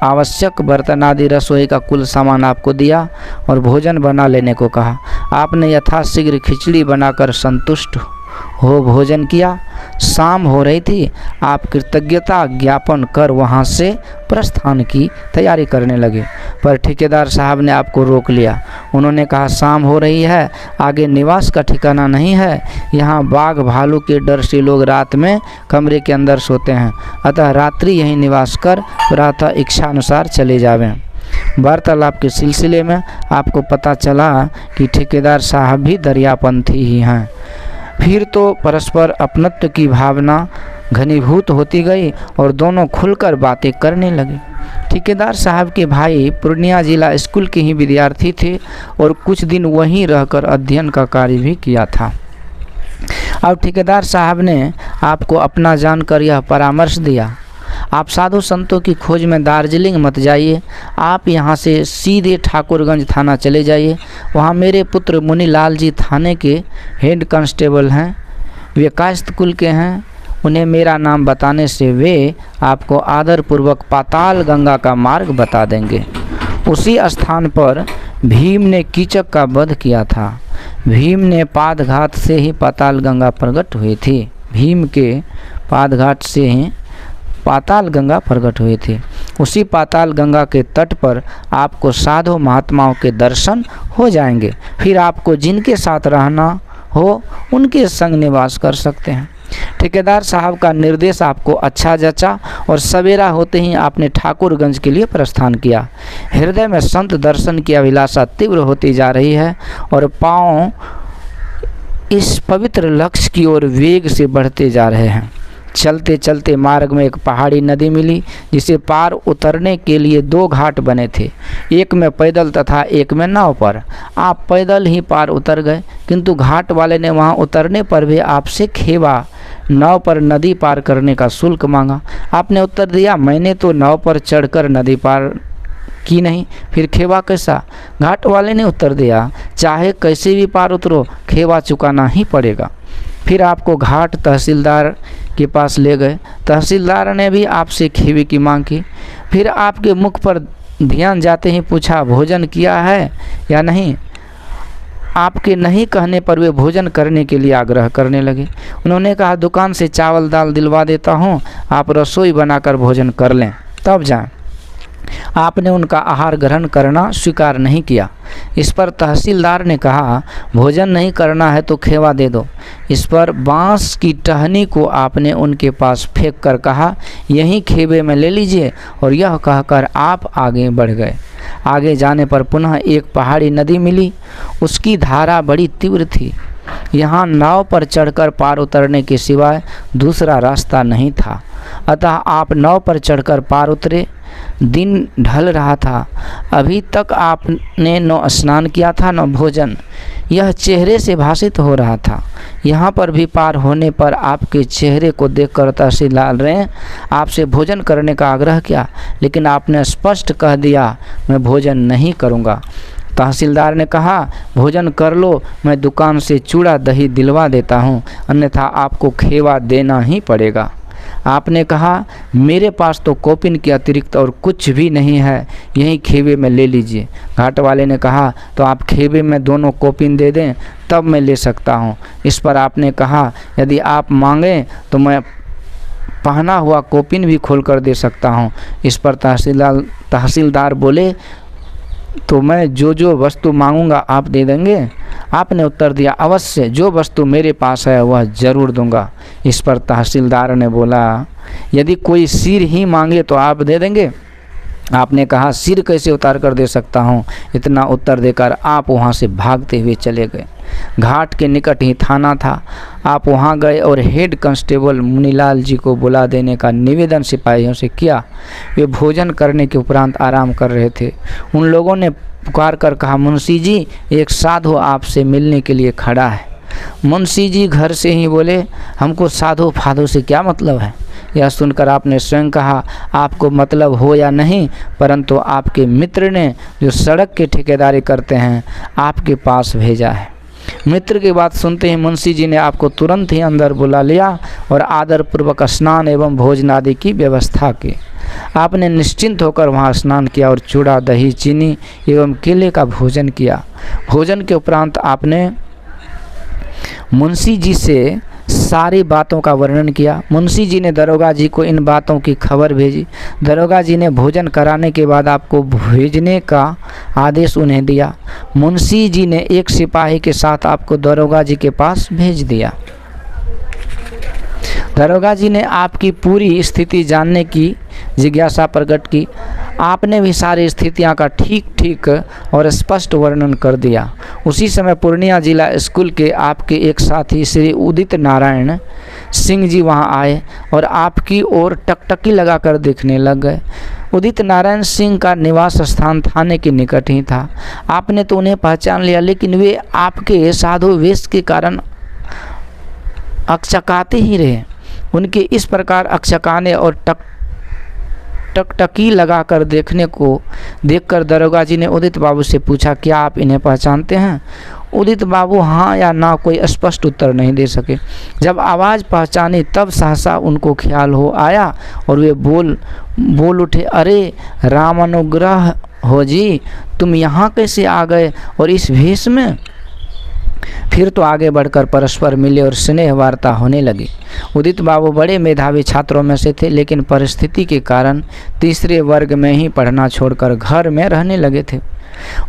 आवश्यक बर्तन आदि रसोई का कुल सामान आपको दिया और भोजन बना लेने को कहा। आपने यथाशीघ्र खिचड़ी बनाकर संतुष्ट हो भोजन किया। शाम हो रही थी। आप कृतज्ञता ज्ञापन कर वहाँ से प्रस्थान की तैयारी करने लगे, पर ठेकेदार साहब ने आपको रोक लिया। उन्होंने कहा, शाम हो रही है, आगे निवास का ठिकाना नहीं है। यहाँ बाघ भालू के डर से लोग रात में कमरे के अंदर सोते हैं, अतः रात्रि यहीं निवास कर प्रातः इच्छानुसार चले जावें। वार्तालाप के सिलसिले में आपको पता चला कि ठेकेदार साहब भी दरियापंथी ही हैं। फिर तो परस्पर अपनत्व की भावना घनीभूत होती गई और दोनों खुलकर बातें करने लगे। ठेकेदार साहब के भाई पूर्णिया जिला स्कूल के ही विद्यार्थी थे और कुछ दिन वहीं रहकर अध्ययन का कार्य भी किया था। अब ठेकेदार साहब ने आपको अपना जानकर यह परामर्श दिया, आप साधु संतों की खोज में दार्जिलिंग मत जाइए, आप यहाँ से सीधे ठाकुरगंज थाना चले जाइए। वहाँ मेरे पुत्र मुनीलाल जी थाने के हेड कांस्टेबल हैं, वे कायस्थ कुल के हैं। उन्हें मेरा नाम बताने से वे आपको आदरपूर्वक पाताल गंगा का मार्ग बता देंगे। उसी स्थान पर भीम ने कीचक का वध किया था। भीम ने पादघात से ही पाताल गंगा प्रकट हुई थी। भीम के पादघाट से ही पाताल गंगा प्रकट हुए थे। उसी पाताल गंगा के तट पर आपको साधु महात्माओं के दर्शन हो जाएंगे। फिर आपको जिनके साथ रहना हो उनके संग निवास कर सकते हैं। ठेकेदार साहब का निर्देश आपको अच्छा जचा और सवेरा होते ही आपने ठाकुरगंज के लिए प्रस्थान किया। हृदय में संत दर्शन की अभिलाषा तीव्र होती जा रही है और पांव इस पवित्र लक्ष्य की ओर वेग से बढ़ते जा रहे हैं। चलते चलते मार्ग में एक पहाड़ी नदी मिली, जिसे पार उतरने के लिए 2 घाट बने थे, एक में पैदल तथा एक में नाव पर। आप पैदल ही पार उतर गए, किंतु घाट वाले ने वहां उतरने पर भी आपसे खेवा नाव पर नदी पार करने का शुल्क मांगा। आपने उत्तर दिया, मैंने तो नाव पर चढ़कर नदी पार की नहीं, फिर खेवा कैसा? घाट वाले ने उत्तर दिया, चाहे कैसे भी पार उतरो, खेवा चुकाना ही पड़ेगा। फिर आपको घाट तहसीलदार के पास ले गए। तहसीलदार ने भी आपसे खेवे की मांग की। फिर आपके मुख पर ध्यान जाते ही पूछा, भोजन किया है या नहीं? आपके नहीं कहने पर वे भोजन करने के लिए आग्रह करने लगे। उन्होंने कहा, दुकान से चावल दाल दिलवा देता हूँ, आप रसोई बनाकर भोजन कर लें तब जाएं। आपने उनका आहार ग्रहण करना स्वीकार नहीं किया। इस पर तहसीलदार ने कहा, भोजन नहीं करना है तो खेवा दे दो। इस पर बांस की टहनी को आपने उनके पास फेंक कर कहा, यहीं खेवे में ले लीजिए, और यह कहकर आप आगे बढ़ गए। आगे जाने पर पुनः एक पहाड़ी नदी मिली। उसकी धारा बड़ी तीव्र थी। यहाँ नाव पर चढ़कर पार उतरने के सिवाय दूसरा रास्ता नहीं था, अतः आप नाव पर चढ़कर पार उतरे। दिन ढल रहा था। अभी तक आपने न स्नान किया था न भोजन। यह चेहरे से भाषित हो रहा था। यहाँ पर भी पार होने पर आपके चेहरे को देखकर तहसीलदार ने आपसे भोजन करने का आग्रह किया, लेकिन आपने स्पष्ट कह दिया, मैं भोजन नहीं करूँगा। तहसीलदार ने कहा, भोजन कर लो, मैं दुकान से चूड़ा दही दिलवा देता हूँ, अन्यथा आपको खेवा देना ही पड़ेगा। आपने कहा, मेरे पास तो कोपिन के अतिरिक्त और कुछ भी नहीं है, यहीं खेवे में ले लीजिए। घाट वाले ने कहा, तो आप खेवे में दोनों कोपिन दे दें, तब मैं ले सकता हूँ। इस पर आपने कहा, यदि आप मांगें तो मैं पहना हुआ कोपिन भी खोल कर दे सकता हूँ। इस पर तहसीलदार बोले, तो मैं जो जो वस्तु मांगूंगा आप दे देंगे? आपने उत्तर दिया, अवश्य, जो वस्तु मेरे पास है वह जरूर दूंगा। इस पर तहसीलदार ने बोला, यदि कोई सिर ही मांगे तो आप दे देंगे? आपने कहा, सिर कैसे उतार कर दे सकता हूँ। इतना उत्तर देकर आप वहाँ से भागते हुए चले गए। घाट के निकट ही थाना था। आप वहाँ गए और हेड कांस्टेबल मुनीलाल जी को बुला देने का निवेदन सिपाहियों से किया। वे भोजन करने के उपरांत आराम कर रहे थे। उन लोगों ने पुकार कर कहा, मुंशी जी, एक साधु आपसे मिलने के लिए खड़ा है। मुंशी जी घर से ही बोले, हमको साधु फाधु से क्या मतलब है? यह सुनकर आपने स्वयं कहा, आपको मतलब हो या नहीं, परंतु आपके मित्र ने जो सड़क की ठेकेदारी करते हैं आपके पास भेजा है। मित्र की बात सुनते ही मुंशी जी ने आपको तुरंत ही अंदर बुला लिया और आदरपूर्वक स्नान एवं भोजन आदि की व्यवस्था की। आपने निश्चिंत होकर वहाँ स्नान किया और चूड़ा, दही, चीनी एवं केले का भोजन किया। भोजन के उपरांत आपने मुंशी जी से सारी बातों का वर्णन किया। मुंशी जी ने दरोगा जी को इन बातों की खबर भेजी। दरोगा जी ने भोजन कराने के बाद आपको भेजने का आदेश उन्हें दिया। मुंशी जी ने एक सिपाही के साथ आपको दरोगा जी के पास भेज दिया। दरोगा जी ने आपकी पूरी स्थिति जानने की जिज्ञासा प्रकट की। आपने भी सारी स्थितियां का ठीक ठीक और स्पष्ट वर्णन कर दिया। उसी समय पूर्णिया जिला स्कूल के आपके एक साथी श्री उदित नारायण सिंह जी वहां आए और आपकी ओर टकटकी लगाकर देखने लग गए। उदित नारायण सिंह का निवास स्थान थाने के निकट ही था। आपने तो उन्हें पहचान लिया, लेकिन वे आपके साधु वेश के कारण अकचकाते ही रहे। उनके इस प्रकार अकचकाने और टकटकी लगाकर देखकर दरोगा जी ने उदित बाबू से पूछा, क्या आप इन्हें पहचानते हैं? उदित बाबू हाँ या ना कोई स्पष्ट उत्तर नहीं दे सके। जब आवाज़ पहचानी तब सहसा उनको ख्याल हो आया और वे बोल उठे, अरे राम अनुग्रह हो जी, तुम यहाँ कैसे आ गए और इस भेष में? फिर तो आगे बढ़कर परस्पर मिले और स्नेह वार्ता होने लगी। उदित बाबू बड़े मेधावी छात्रों में से थे, लेकिन परिस्थिति के कारण तीसरे वर्ग में ही पढ़ना छोड़कर घर में रहने लगे थे।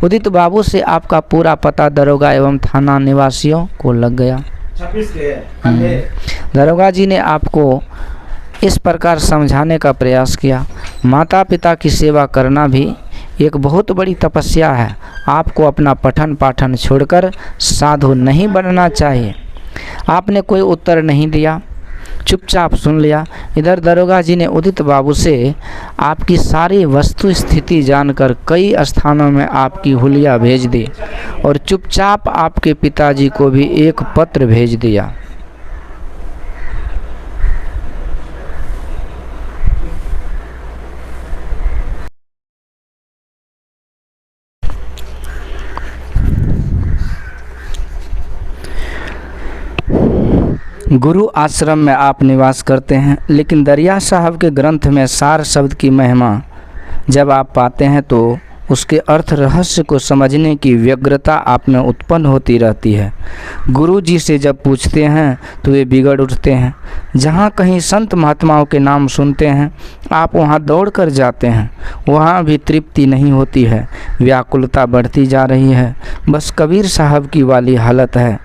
उदित बाबू से आपका पूरा पता दरोगा एवं थाना निवासियों को लग गया। दरोगा जी ने आपको इस प्रकार समझाने का प्रयास किया, माता पिता की सेवा करना भी एक बहुत बड़ी तपस्या है। आपको अपना पठन पाठन छोड़कर साधु नहीं बनना चाहिए। आपने कोई उत्तर नहीं दिया, चुपचाप सुन लिया। इधर दरोगा जी ने उदित बाबू से आपकी सारी वस्तु स्थिति जानकर कई स्थानों में आपकी हुलिया भेज दी और चुपचाप आपके पिताजी को भी एक पत्र भेज दिया। गुरु आश्रम में आप निवास करते हैं, लेकिन दरिया साहब के ग्रंथ में सार शब्द की महिमा जब आप पाते हैं तो उसके अर्थ रहस्य को समझने की व्यग्रता आप में उत्पन्न होती रहती है। गुरु जी से जब पूछते हैं तो वे बिगड़ उठते हैं। जहाँ कहीं संत महात्माओं के नाम सुनते हैं आप वहाँ दौड़ कर जाते हैं। वहाँ भी तृप्ति नहीं होती है, व्याकुलता बढ़ती जा रही है। बस कबीर साहब की वाली हालत है,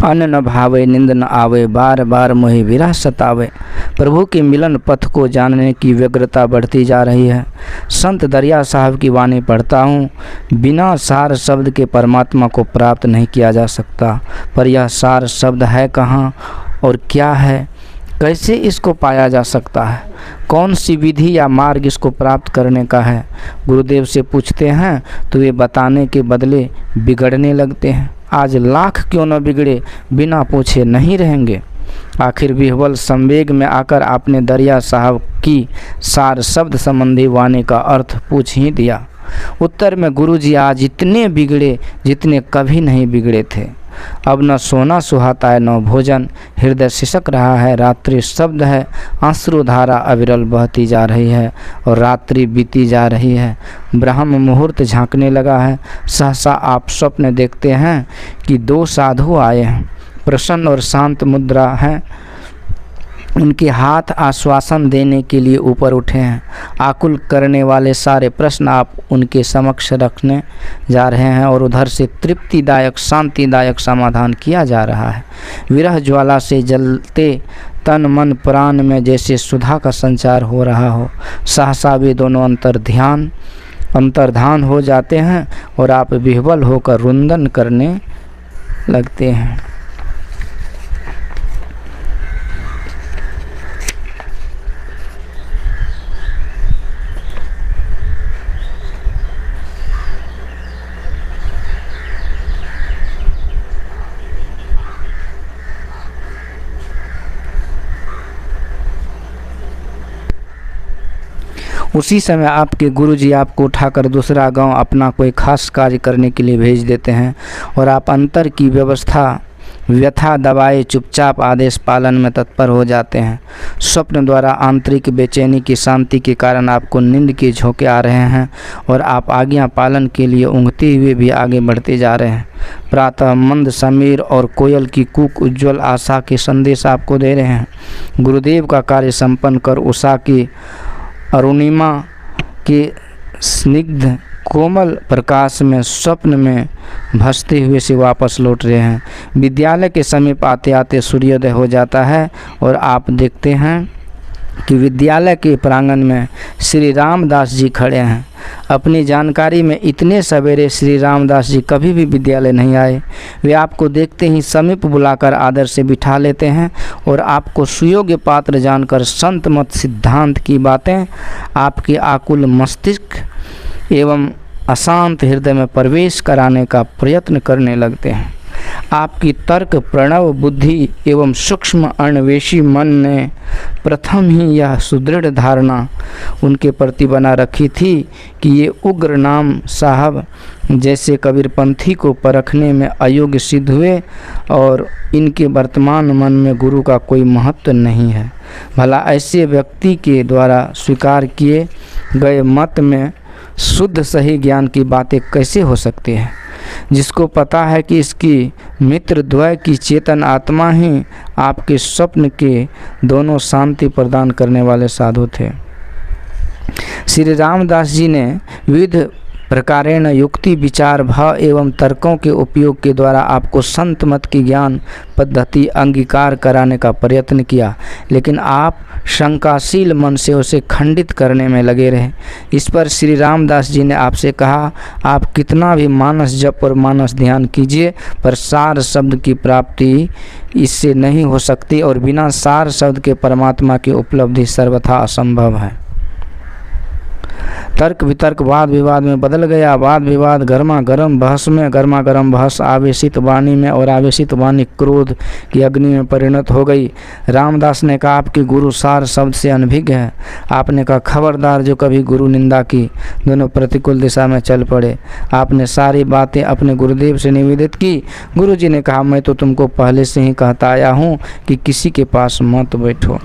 अन्न न भावे निंद न आवे, बार बार मोहि विरह सतावे। प्रभु के मिलन पथ को जानने की व्यग्रता बढ़ती जा रही है। संत दरिया साहब की वाणी पढ़ता हूँ, बिना सार शब्द के परमात्मा को प्राप्त नहीं किया जा सकता। पर यह सार शब्द है कहाँ और क्या है, कैसे इसको पाया जा सकता है, कौन सी विधि या मार्ग इसको प्राप्त करने का है? गुरुदेव से पूछते हैं तो वे बताने के बदले बिगड़ने लगते हैं। आज लाख क्यों न बिगड़े, बिना पूछे नहीं रहेंगे। आखिर विह्वल संवेग में आकर आपने दरिया साहब की सार शब्द संबंधी वाणी का अर्थ पूछ ही दिया। उत्तर में गुरुजी आज इतने बिगड़े जितने कभी नहीं बिगड़े थे। अब न सोना सुहाता है न भोजन, हृदय सिसक रहा है, रात्रि शब्द है, आंसुधारा अविरल बहती जा रही है और रात्रि बीती जा रही है। ब्रह्म मुहूर्त झांकने लगा है। सहसा आप स्वप्न देखते हैं कि दो साधु आए हैं, प्रसन्न और शांत मुद्रा है, उनके हाथ आश्वासन देने के लिए ऊपर उठे हैं। आकुल करने वाले सारे प्रश्न आप उनके समक्ष रखने जा रहे हैं और उधर से तृप्तिदायक शांतिदायक समाधान किया जा रहा है। विरह ज्वाला से जलते तन मन प्राण में जैसे सुधा का संचार हो रहा हो। सहसा वे दोनों अंतर्धान हो जाते हैं और आप विह्वल होकर रुंदन करने लगते हैं। उसी समय आपके गुरुजी आपको उठाकर दूसरा गांव अपना कोई खास कार्य करने के लिए भेज देते हैं और आप अंतर की व्यवस्था व्यथा दबाए चुपचाप आदेश पालन में तत्पर हो जाते हैं। स्वप्न द्वारा आंतरिक बेचैनी की शांति के कारण आपको नींद के झोंके आ रहे हैं और आप आज्ञा पालन के लिए ऊँघते हुए भी आगे बढ़ते जा रहे हैं। प्रातः मंद समीर और कोयल की कूक उज्ज्वल आशा के संदेश आपको दे रहे हैं। गुरुदेव का कार्य संपन्न कर उषा की अरुणिमा के स्निग्ध कोमल प्रकाश में स्वप्न में भसते हुए से वापस लौट रहे हैं। विद्यालय के समीप आते आते सूर्योदय हो जाता है और आप देखते हैं कि विद्यालय के प्रांगण में श्री रामदास जी खड़े हैं। अपनी जानकारी में इतने सवेरे श्री रामदास जी कभी भी विद्यालय नहीं आए। वे आपको देखते ही समीप बुलाकर आदर से बिठा लेते हैं और आपको सुयोग्य पात्र जानकर संत मत सिद्धांत की बातें आपके आकुल मस्तिष्क एवं अशांत हृदय में प्रवेश कराने का प्रयत्न करने लगते हैं। आपकी तर्क प्रणव बुद्धि एवं सूक्ष्म अन्वेषी मन ने प्रथम ही यह सुदृढ़ धारणा उनके प्रति बना रखी थी कि ये उग्र नाम साहब जैसे कबीरपंथी को परखने में अयोग्य सिद्ध हुए और इनके वर्तमान मन में गुरु का कोई महत्व नहीं है। भला ऐसे व्यक्ति के द्वारा स्वीकार किए गए मत में शुद्ध सही ज्ञान की बातें कैसे हो सकती हैं, जिसको पता है कि इसकी मित्र द्वय की चेतन आत्मा ही आपके स्वप्न के दोनों शांति प्रदान करने वाले साधु थे। श्री रामदास जी ने विविध प्रकारेण युक्ति विचार भाव एवं तर्कों के उपयोग के द्वारा आपको संत मत की ज्ञान पद्धति अंगीकार कराने का प्रयत्न किया, लेकिन आप शंकाशील मन से उसे खंडित करने में लगे रहे। इस पर श्री रामदास जी ने आपसे कहा, आप कितना भी मानस जप और मानस ध्यान कीजिए पर सार शब्द की प्राप्ति इससे नहीं हो सकती और बिना सार शब्द के परमात्मा की उपलब्धि सर्वथा असंभव है। तर्क वितर्क वाद विवाद में बदल गया। वाद विवाद गर्मा गर्म बहस में, गर्मा गर्म बहस आवेशित वाणी में और आवेशित वाणी क्रोध की अग्नि में परिणत हो गई। रामदास ने कहा, आपके गुरु सार शब्द से अनभिज्ञ है। आपने कहा, खबरदार जो कभी गुरु निंदा की। दोनों प्रतिकूल दिशा में चल पड़े। आपने सारी बातें अपने गुरुदेव से निवेदित की। गुरुजी ने कहा, मैं तो तुमको पहले से ही कहता आया हूँ कि किसी के पास मत बैठो।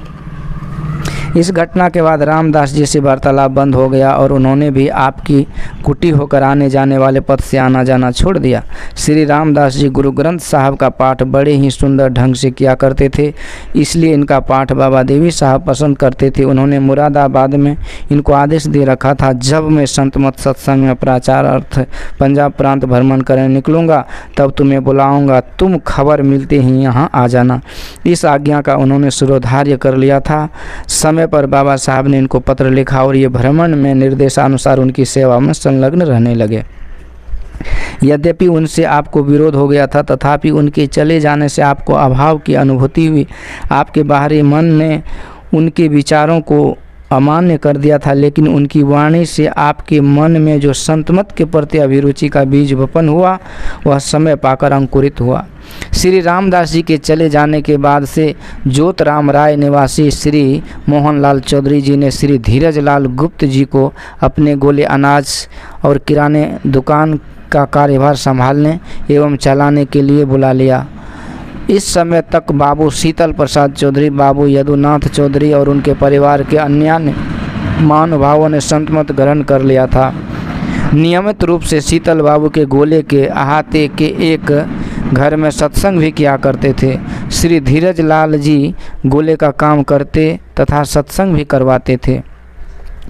इस घटना के बाद रामदास जी से वार्तालाप बंद हो गया और उन्होंने भी आपकी कुटी होकर आने जाने वाले पथ से आना जाना छोड़ दिया। श्री रामदास जी गुरु ग्रंथ साहब का पाठ बड़े ही सुंदर ढंग से किया करते थे, इसलिए इनका पाठ बाबा देवी साहब पसंद करते थे। उन्होंने मुरादाबाद में इनको आदेश दे रखा था, जब मैं संत मत सत्संग में प्रचार अर्थ पंजाब प्रांत भ्रमण करने निकलूँगा तब तुम्हें बुलाऊँगा, तुम खबर मिलते ही यहाँ आ जाना। इस आज्ञा का उन्होंने शिरोधार्य कर लिया था। समय पर बाबा साहब ने इनको पत्र लिखा और ये भ्रमण में निर्देशानुसार उनकी सेवा में संलग्न रहने लगे। यद्यपि उनसे आपको विरोध हो गया था, तथापि उनके चले जाने से आपको अभाव की अनुभूति हुई। आपके बाहरी मन ने उनके विचारों को अमान्य कर दिया था, लेकिन उनकी वाणी से आपके मन में जो संतमत के प्रति अभिरुचि का बीज वपन हुआ वह समय पाकर अंकुरित हुआ। श्री रामदास जी के चले जाने के बाद से जोत राम राय निवासी श्री मोहनलाल चौधरी जी ने श्री धीरज लाल गुप्त जी को अपने गोले अनाज और किराने दुकान का कार्यभार संभालने एवं चलाने के लिए बुला लिया। इस समय तक बाबू शीतल प्रसाद चौधरी, बाबू यदुनाथ चौधरी और उनके परिवार के अन्य महानुभावों ने संतमत ग्रहण कर लिया था। नियमित रूप से शीतल बाबू के गोले के अहाते के एक घर में सत्संग भी किया करते थे। श्री धीरज लाल जी गोले का काम करते तथा सत्संग भी करवाते थे।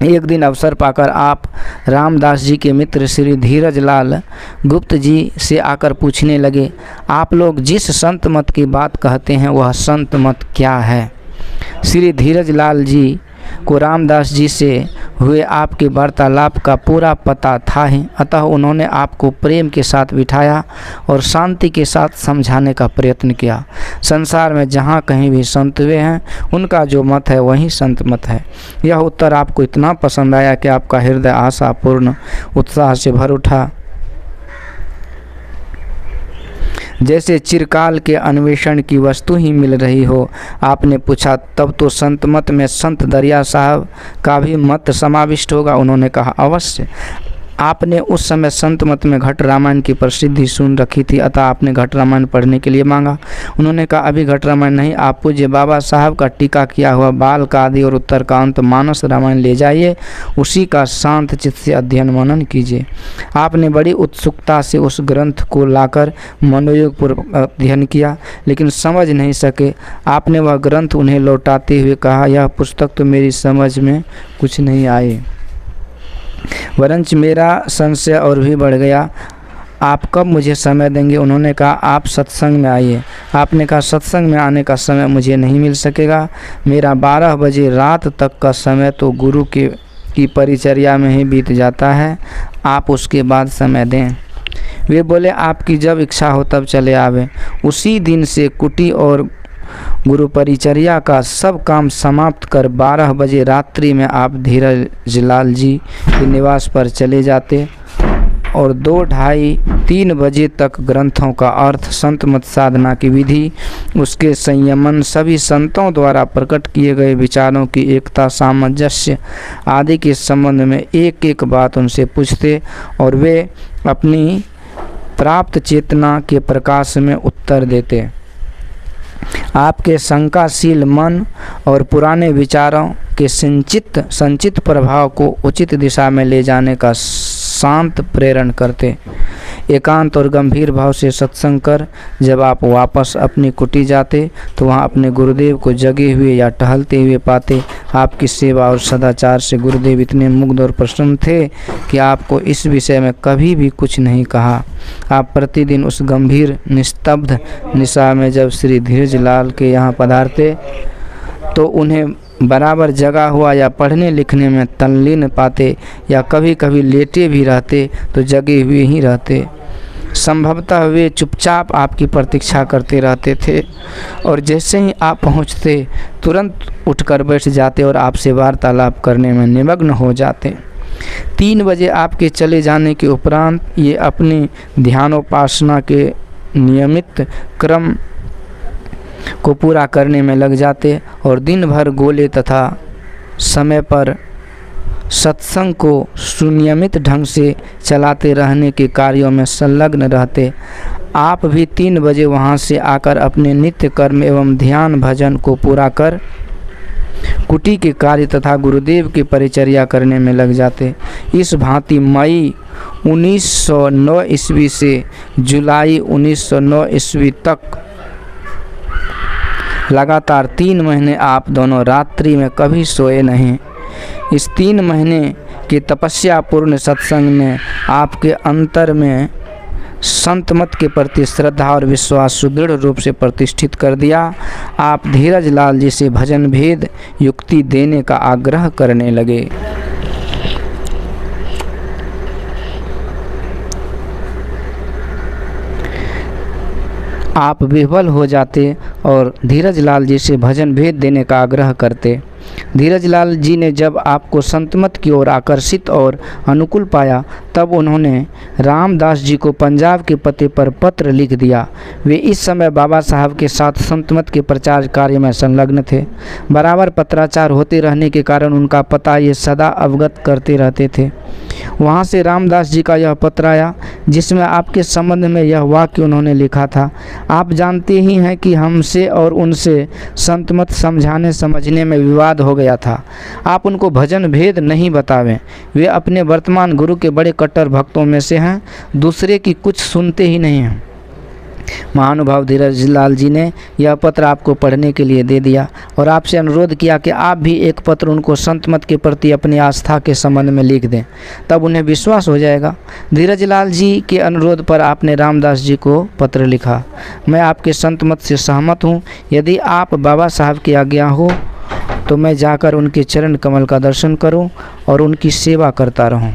एक दिन अवसर पाकर आप रामदास जी के मित्र श्री धीरज लाल गुप्त जी से आकर पूछने लगे, आप लोग जिस संत मत की बात कहते हैं वह संत मत क्या है? श्री धीरज लाल जी को रामदास जी से हुए आपके वार्तालाप का पूरा पता था ही, अतः उन्होंने आपको प्रेम के साथ बिठाया और शांति के साथ समझाने का प्रयत्न किया। संसार में जहाँ कहीं भी संत हुए हैं उनका जो मत है वही संत मत है। यह उत्तर आपको इतना पसंद आया कि आपका हृदय आशापूर्ण उत्साह से भर उठा। जैसे चिरकाल के अन्वेषण की वस्तु ही मिल रही हो। आपने पूछा, तब तो संत मत में संत दरिया साहब का भी मत समाविष्ट होगा? उन्होंने कहा, अवश्य। आपने उस समय संत मत में घट रामायण की प्रसिद्धि सुन रखी थी, अतः आपने घट रामायण पढ़ने के लिए मांगा। उन्होंने कहा अभी घट रामायण नहीं, आप पूज्य बाबा साहब का टीका किया हुआ बाल का आदि और उत्तर का अंत मानस रामायण ले जाइए, उसी का शांत चित्त से अध्ययन मनन कीजिए। आपने बड़ी उत्सुकता से उस ग्रंथ को लाकर मनोयोग पूर्वक अध्ययन किया, लेकिन समझ नहीं सके। आपने वह ग्रंथ उन्हें लौटाते हुए कहा, यह पुस्तक तो मेरी समझ में कुछ नहीं आई, वरंच मेरा संशय और भी बढ़ गया। आप कब मुझे समय देंगे? उन्होंने कहा आप सत्संग में आइए। आपने कहा सत्संग में आने का समय मुझे नहीं मिल सकेगा, मेरा 12 बजे रात तक का समय तो गुरु की परिचर्या में ही बीत जाता है, आप उसके बाद समय दें। वे बोले आपकी जब इच्छा हो तब चले आवे। उसी दिन से कुटी और गुरु परिचर्या का सब काम समाप्त कर 12 बजे रात्रि में आप धीरज लाल जी के निवास पर चले जाते और 2, 2:30, 3 बजे तक ग्रंथों का अर्थ, संत मत साधना की विधि, उसके संयमन, सभी संतों द्वारा प्रकट किए गए विचारों की एकता, सामंजस्य आदि के संबंध में एक एक बात उनसे पूछते और वे अपनी प्राप्त चेतना के प्रकाश में उत्तर देते। आपके शंकाशील मन और पुराने विचारों के संचित प्रभाव को उचित दिशा में ले जाने का शांत प्रेरण करते। एकांत और गंभीर भाव से सत्संग कर जब आप वापस अपनी कुटी जाते तो वहाँ अपने गुरुदेव को जगे हुए या टहलते हुए पाते। आपकी सेवा और सदाचार से गुरुदेव इतने मुग्ध और प्रसन्न थे कि आपको इस विषय में कभी भी कुछ नहीं कहा। आप प्रतिदिन उस गंभीर निस्तब्ध निशा में जब श्री धीरज लाल के यहाँ पधारते तो उन्हें बराबर जगा हुआ या पढ़ने लिखने में तल्लीन पाते, या कभी कभी लेटे भी रहते तो जगे हुए ही रहते। संभवतः वे चुपचाप आपकी प्रतीक्षा करते रहते थे और जैसे ही आप पहुंचते तुरंत उठकर बैठ जाते और आपसे वार्तालाप करने में निमग्न हो जाते। 3 बजे आपके चले जाने के उपरांत ये अपनी ध्यानोपासना के नियमित क्रम को पूरा करने में लग जाते और दिन भर गोले तथा समय पर सत्संग को सुनियमित ढंग से चलाते रहने के कार्यों में संलग्न रहते। आप भी 3 बजे वहां से आकर अपने नित्य कर्म एवं ध्यान भजन को पूरा कर कुटी के कार्य तथा गुरुदेव की परिचर्या करने में लग जाते। इस भांति मई 1909 ईस्वी से जुलाई 1909 ईस्वी तक लगातार 3 महीने आप दोनों रात्रि में कभी सोए नहीं। इस 3 महीने की तपस्या पूर्ण सत्संग ने आपके अंतर में संत मत के प्रति श्रद्धा और विश्वास सुदृढ़ रूप से प्रतिष्ठित कर दिया। आप धीरज लाल जी से भजन भेद युक्ति देने का आग्रह करने लगे। आप विह्वल हो जाते और धीरज लाल जी से भजन भेद देने का आग्रह करते। धीरज लाल जी ने जब आपको संतमत की ओर आकर्षित और अनुकूल पाया तब उन्होंने रामदास जी को पंजाब के पते पर पत्र लिख दिया। वे इस समय बाबा साहब के साथ संतमत के प्रचार कार्य में संलग्न थे। बराबर पत्राचार होते रहने के कारण उनका पता ये सदा अवगत करते रहते थे। वहाँ से रामदास जी का यह पत्र आया जिसमें आपके संबंध में यह वाक्य उन्होंने लिखा था, आप जानते ही हैं कि हमसे और उनसे संतमत समझाने समझने में विवाद हो गया था। आप उनको भजन भेद नहीं बतावें। वे अपने वर्तमान गुरु के बड़े कट्टर भक्तों में से हैं, दूसरे की कुछ सुनते ही नहीं हैं। महानुभाव धीरज लाल जी ने यह पत्र आपको पढ़ने के लिए दे दिया और आपसे अनुरोध किया कि आप भी एक पत्र उनको संतमत के प्रति अपनी आस्था के संबंध में लिख दें, तब उन्हें विश्वास हो जाएगा। धीरज लाल जी के अनुरोध पर आपने रामदास जी को पत्र लिखा, मैं आपके संतमत से सहमत हूँ। यदि आप बाबा साहब की आज्ञा हो तो मैं जाकर उनके चरण कमल का दर्शन करूं और उनकी सेवा करता रहूं।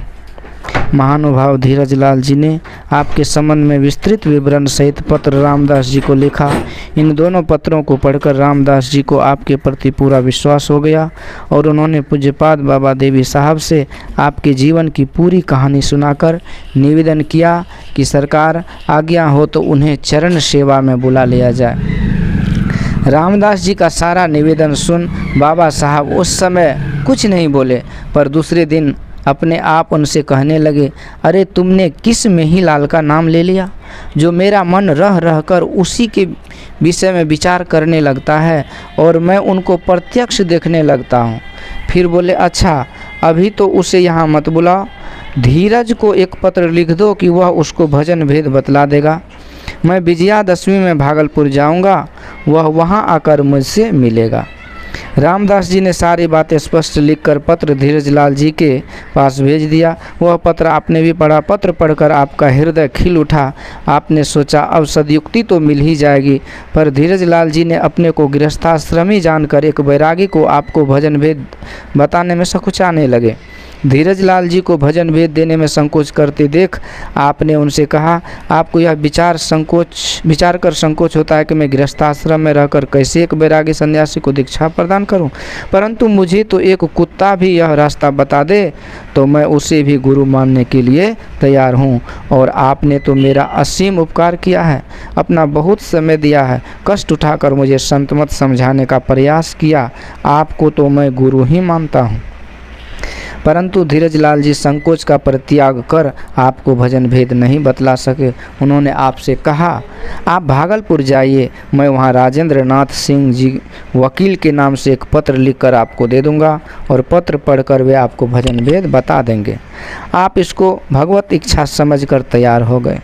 महानुभाव धीरज लाल जी ने आपके संबंध में विस्तृत विवरण सहित पत्र रामदास जी को लिखा। इन दोनों पत्रों को पढ़कर रामदास जी को आपके प्रति पूरा विश्वास हो गया और उन्होंने पूज्यपाद बाबा देवी साहब से आपके जीवन की पूरी कहानी सुनाकर निवेदन किया कि सरकार आज्ञा हो तो उन्हें चरण सेवा में बुला लिया जाए। रामदास जी का सारा निवेदन सुन बाबा साहब उस समय कुछ नहीं बोले, पर दूसरे दिन अपने आप उनसे कहने लगे, अरे तुमने किस में ही लाल का नाम ले लिया, जो मेरा मन रह रह कर उसी के विषय में विचार करने लगता है और मैं उनको प्रत्यक्ष देखने लगता हूँ। फिर बोले, अच्छा अभी तो उसे यहाँ मत बुलाओ, धीरज को एक पत्र लिख दो कि वह उसको भजन भेद बतला देगा। मैं विजयादशमी में भागलपुर जाऊँगा, वह वहाँ आकर मुझसे मिलेगा। रामदास जी ने सारी बातें स्पष्ट लिखकर पत्र धीरजलाल जी के पास भेज दिया। वह पत्र आपने भी पढ़ा। पत्र पढ़कर आपका हृदय खिल उठा। आपने सोचा अब सदयुक्ति तो मिल ही जाएगी, पर धीरजलाल जी ने अपने को गृहस्थाश्रमी जानकर एक बैरागी को आपको भजन भेद बताने में सकुचाने लगे। धीरजलाल जी को भजन भेद देने में संकोच करते देख आपने उनसे कहा, आपको यह विचार कर संकोच होता है कि मैं गृहस्थाश्रम में रहकर कैसे एक बैरागी सन्यासी को दीक्षा प्रदान करूं, परंतु मुझे तो एक कुत्ता भी यह रास्ता बता दे तो मैं उसे भी गुरु मानने के लिए तैयार हूं। और आपने तो मेरा असीम उपकार किया है, अपना बहुत समय दिया है, कष्ट उठाकर मुझे संत मत समझाने का प्रयास किया। आपको तो मैं गुरु ही मानता हूँ। परंतु धीरजलाल जी संकोच का परित्याग कर आपको भजन भेद नहीं बतला सके। उन्होंने आपसे कहा, आप भागलपुर जाइए, मैं वहाँ राजेंद्र नाथ सिंह जी वकील के नाम से एक पत्र लिखकर आपको दे दूँगा और पत्र पढ़कर वे आपको भजन भेद बता देंगे। आप इसको भगवत इच्छा समझकर तैयार हो गए।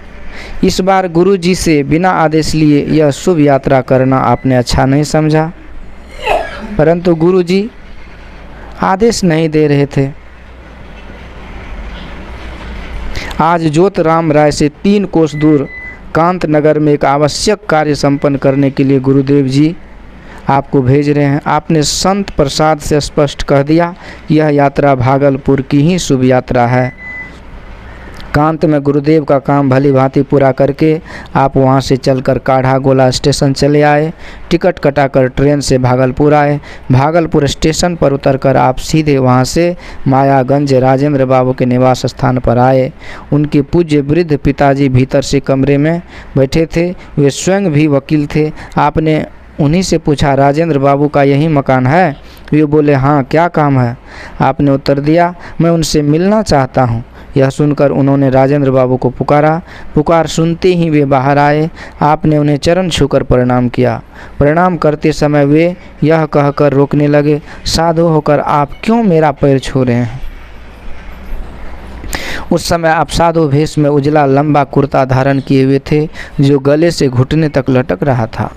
इस बार गुरु जी से बिना आदेश लिए यह शुभ यात्रा करना आपने अच्छा नहीं समझा, परंतु गुरु जी आदेश नहीं दे रहे थे। आज ज्योतराम राय से 3 कोस दूर कांत नगर में एक आवश्यक कार्य संपन्न करने के लिए गुरुदेव जी आपको भेज रहे हैं। आपने संत प्रसाद से स्पष्ट कह दिया कि यह यात्रा भागलपुर की ही शुभ यात्रा है। कांत में गुरुदेव का काम भली भांति पूरा करके आप वहां से चलकर काढ़ा गोला स्टेशन चले आए। टिकट कटाकर ट्रेन से भागलपुर आए। भागलपुर स्टेशन पर उतरकर आप सीधे वहां से मायागंज राजेंद्र बाबू के निवास स्थान पर आए। उनके पूज्य वृद्ध पिताजी भीतर से कमरे में बैठे थे। वे स्वयं भी वकील थे। आपने उन्हीं से पूछा, राजेंद्र बाबू का यही मकान है? वे बोले, हाँ, क्या काम है? आपने उत्तर दिया, मैं उनसे मिलना चाहता हूँ। यह सुनकर उन्होंने राजेंद्र बाबू को पुकारा। पुकार सुनते ही वे बाहर आए। आपने उन्हें चरण छूकर प्रणाम किया। प्रणाम करते समय वे यह कहकर रोकने लगे, साधु होकर आप क्यों मेरा पैर छू रहे हैं? उस समय आप साधु भेष में उजला लंबा कुर्ता धारण किए हुए थे, जो गले से घुटने तक लटक रहा था।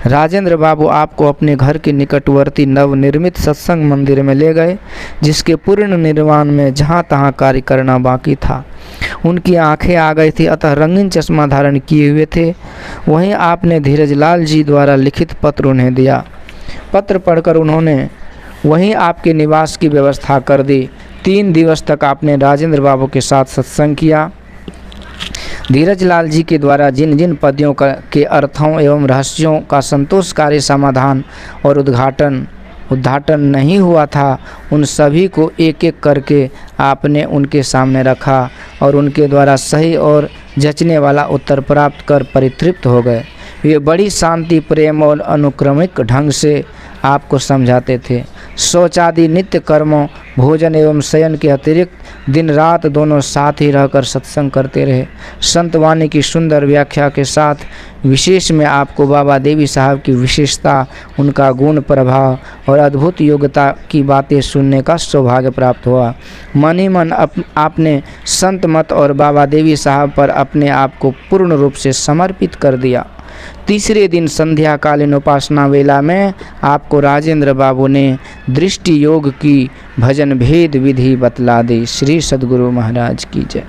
राजेंद्र बाबू आपको अपने घर के निकटवर्ती नवनिर्मित सत्संग मंदिर में ले गए, जिसके पूर्ण निर्माण में जहाँ तहाँ कार्य करना बाकी था। उनकी आंखें आ गई थी, अतः रंगीन चश्मा धारण किए हुए थे। वहीं आपने धीरजलाल जी द्वारा लिखित पत्र उन्हें दिया। पत्र पढ़कर उन्होंने वहीं आपके निवास की व्यवस्था कर दी। 3 दिवस तक आपने राजेंद्र बाबू के साथ सत्संग किया। धीरजलाल जी के द्वारा जिन जिन पद्यों के अर्थों एवं रहस्यों का संतोषकारी समाधान और उद्घाटन नहीं हुआ था, उन सभी को एक एक करके आपने उनके सामने रखा और उनके द्वारा सही और जचने वाला उत्तर प्राप्त कर परितृप्त हो गए। वे बड़ी शांति, प्रेम और अनुक्रमिक ढंग से आपको समझाते थे। शौचादि नित्य कर्मों, भोजन एवं शयन के अतिरिक्त दिन रात दोनों साथ ही रहकर सत्संग करते रहे। संतवाणी की सुंदर व्याख्या के साथ विशेष में आपको बाबा देवी साहब की विशेषता, उनका गुण प्रभाव और अद्भुत योग्यता की बातें सुनने का सौभाग्य प्राप्त हुआ। मन ही मन आपने संत मत और बाबा देवी साहब पर अपने आप को पूर्ण रूप से समर्पित कर दिया। तीसरे दिन संध्याकालीन उपासना वेला में आपको राजेंद्र बाबू ने दृष्टि योग की भजन भेद विधि बतला दी। श्री सद्गुरु महाराज की जय।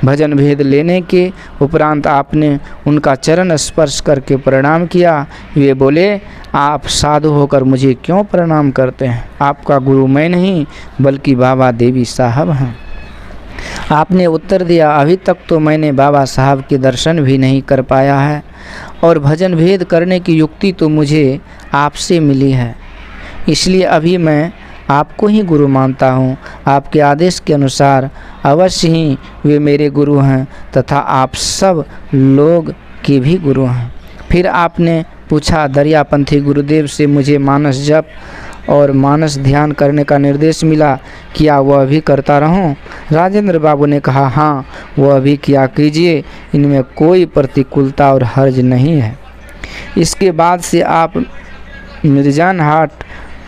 भजन भेद लेने के उपरांत आपने उनका चरण स्पर्श करके प्रणाम किया। वे बोले, आप साधु होकर मुझे क्यों प्रणाम करते हैं? आपका गुरु मैं नहीं बल्कि बाबा देवी साहब हैं। आपने उत्तर दिया, अभी तक तो मैंने बाबा साहब के दर्शन भी नहीं कर पाया है और भजन भेद करने की युक्ति तो मुझे आपसे मिली है, इसलिए अभी मैं आपको ही गुरु मानता हूँ। आपके आदेश के अनुसार अवश्य ही वे मेरे गुरु हैं तथा आप सब लोग के भी गुरु हैं। फिर आपने पूछा, दरियापंथी गुरुदेव से मुझे मानस जप और मानस ध्यान करने का निर्देश मिला, क्या वह भी करता रहूं? राजेंद्र बाबू ने कहा, हाँ, वह भी किया कीजिए, इनमें कोई प्रतिकूलता और हर्ज नहीं है। इसके बाद से आप मिर्जानहाट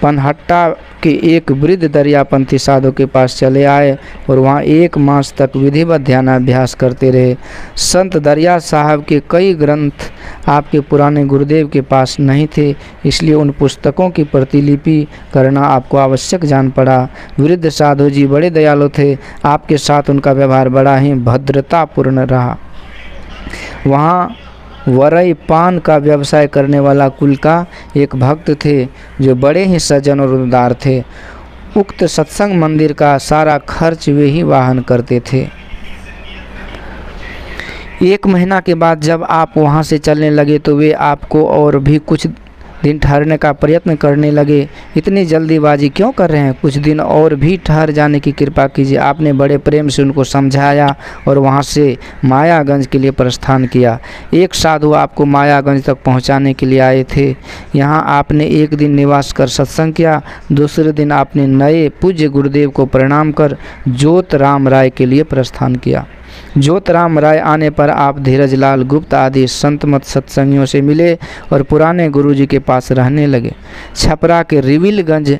पनहट्टा के एक वृद्ध दरियापंथी साधु के पास चले आए और वहाँ 1 मास तक विधिवत ध्यानाभ्यास करते रहे। संत दरिया साहब के कई ग्रंथ आपके पुराने गुरुदेव के पास नहीं थे, इसलिए उन पुस्तकों की प्रतिलिपि करना आपको आवश्यक जान पड़ा। वृद्ध साधु जी बड़े दयालु थे, आपके साथ उनका व्यवहार बड़ा ही भद्रतापूर्ण रहा। वहाँ वरई पान का व्यवसाय करने वाला कुल का एक भक्त थे जो बड़े ही सज्जन और उदार थे। उक्त सत्संग मंदिर का सारा खर्च वे ही वहन करते थे। 1 महीना के बाद जब आप वहां से चलने लगे तो वे आपको और भी कुछ दिन ठहरने का प्रयत्न करने लगे। इतनी जल्दीबाजी क्यों कर रहे हैं? कुछ दिन और भी ठहर जाने की कृपा कीजिए। आपने बड़े प्रेम से उनको समझाया और वहां से मायागंज के लिए प्रस्थान किया। एक साधु आपको मायागंज तक पहुंचाने के लिए आए थे। यहां आपने 1 दिन निवास कर सत्संग किया। दूसरे दिन आपने नए पूज्य गुरुदेव को प्रणाम कर ज्योतराम राय के लिए प्रस्थान किया। ज्योतराम राय आने पर आप धीरजलाल गुप्त आदि संतमत सत्संगियों से मिले और पुराने गुरुजी के पास रहने लगे। छपरा के रिविलगंज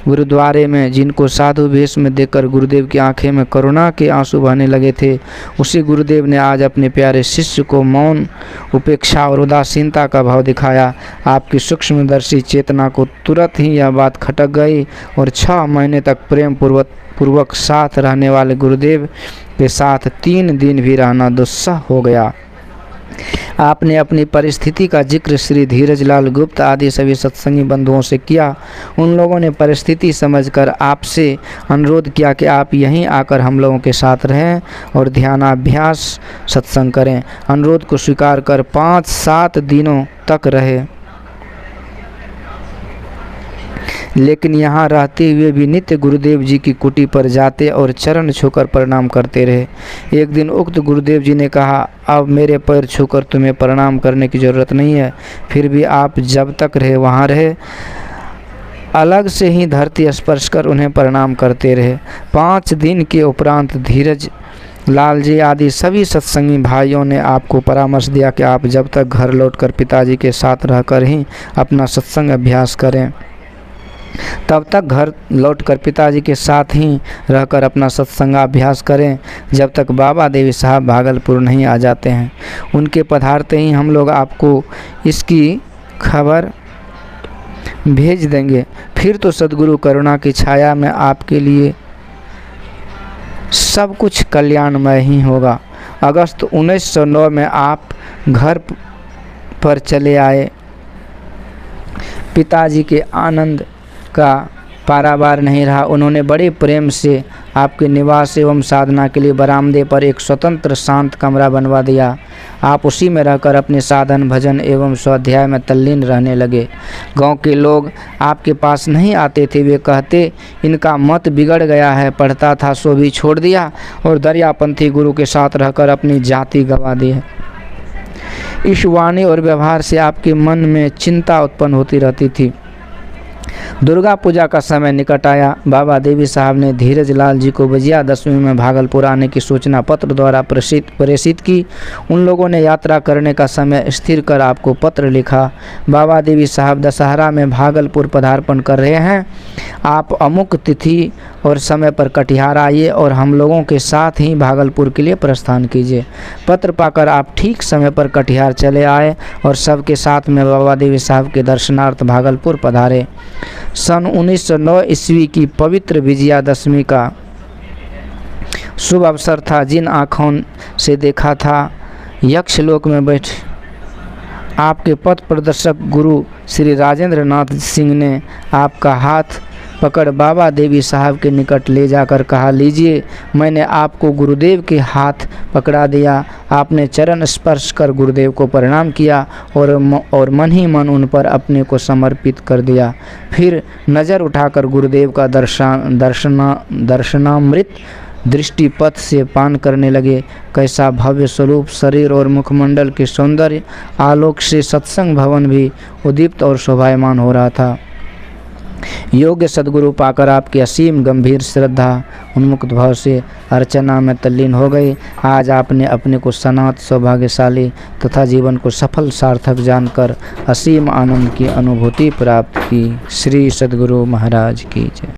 गुरुद्वारे में जिनको साधु वेश में देखकर गुरुदेव की आंखें में करुणा के आंसू बहने लगे थे, उसी गुरुदेव ने आज अपने प्यारे शिष्य को मौन, उपेक्षा और उदासीनता का भाव दिखाया। आपकी सूक्ष्मदर्शी चेतना को तुरंत ही यह बात खटक गई और 6 महीने तक प्रेम पूर्वक साथ रहने वाले गुरुदेव के साथ 3 दिन भी रहना दुस्सह हो गया। आपने अपनी परिस्थिति का जिक्र श्री धीरजलाल गुप्त आदि सभी सत्संगी बंधुओं से किया। उन लोगों ने परिस्थिति समझकर आपसे अनुरोध किया कि आप यहीं आकर हम लोगों के साथ रहें और ध्यानाभ्यास सत्संग करें। अनुरोध को स्वीकार कर 5-7 दिनों तक रहे, लेकिन यहाँ रहते हुए भी नित्य गुरुदेव जी की कुटी पर जाते और चरण छूकर प्रणाम करते रहे। एक दिन उक्त गुरुदेव जी ने कहा, अब मेरे पैर छूकर तुम्हें प्रणाम करने की ज़रूरत नहीं है। फिर भी आप जब तक रहे वहाँ रहे, अलग से ही धरती स्पर्श कर उन्हें प्रणाम करते रहे। 5 दिन के उपरांत धीरज लाल जी आदि सभी सत्संगी भाइयों ने आपको परामर्श दिया कि आप जब तक घर लौटकर पिताजी के साथ रहकर ही अपना सत्संग अभ्यास करें, तब तक घर लौटकर पिताजी के साथ ही रहकर अपना सत्संगाभ्यास करें जब तक बाबा देवी साहब भागलपुर नहीं आ जाते हैं। उनके पधारते ही हम लोग आपको इसकी खबर भेज देंगे। फिर तो सद्गुरु करुणा की छाया में आपके लिए सब कुछ कल्याणमय ही होगा। अगस्त 1909 में आप घर पर चले आए। पिताजी के आनंद का पारावार नहीं रहा। उन्होंने बड़े प्रेम से आपके निवास एवं साधना के लिए बरामदे पर एक स्वतंत्र शांत कमरा बनवा दिया। आप उसी में रहकर अपने साधन भजन एवं स्वाध्याय में तल्लीन रहने लगे। गांव के लोग आपके पास नहीं आते थे। वे कहते, इनका मत बिगड़ गया है, पढ़ता था सो भी छोड़ दिया और दरियापंथी गुरु के साथ रहकर अपनी जाति गंवा दी है। इस वाणी और व्यवहार से आपके मन में चिंता उत्पन्न होती रहती थी। दुर्गा पूजा का समय निकट आया। बाबा देवी साहब ने धीरज लाल जी को विजयादशमी में भागलपुर आने की सूचना पत्र द्वारा प्रेषित की। उन लोगों ने यात्रा करने का समय स्थिर कर आपको पत्र लिखा। बाबा देवी साहब दशहरा में भागलपुर पदार्पण कर रहे हैं। आप अमुक तिथि और समय पर कटिहार आइए और हम लोगों के साथ ही भागलपुर के लिए प्रस्थान कीजिए। पत्र पाकर आप ठीक समय पर कटिहार चले आए और सबके साथ में बाबा देवी साहब के दर्शनार्थ भागलपुर पधारे। सन 1909 ईस्वी की पवित्र विजयादशमी का शुभ अवसर था। जिन आँखों से देखा था यक्षलोक में बैठे आपके पथ प्रदर्शक गुरु श्री राजेंद्र नाथ सिंह ने आपका हाथ पकड़ बाबा देवी साहब के निकट ले जाकर कहा, लीजिए, मैंने आपको गुरुदेव के हाथ पकड़ा दिया। आपने चरण स्पर्श कर गुरुदेव को प्रणाम किया और मन ही मन उन पर अपने को समर्पित कर दिया। फिर नज़र उठाकर गुरुदेव का दर्शनामृत दृष्टिपथ से पान करने लगे। कैसा भव्य स्वरूप, शरीर और मुखमंडल के सौंदर्य आलोक से सत्संग भवन भी उद्दीप्त और शोभायमान हो रहा था। योग्य सद्गुरु पाकर आपकी असीम गंभीर श्रद्धा उन्मुक्त भाव से अर्चना में तल्लीन हो गई। आज आपने अपने को सनात सौभाग्यशाली तथा जीवन को सफल सार्थक जानकर असीम आनंद की अनुभूति प्राप्त की। श्री सद्गुरु महाराज की जय।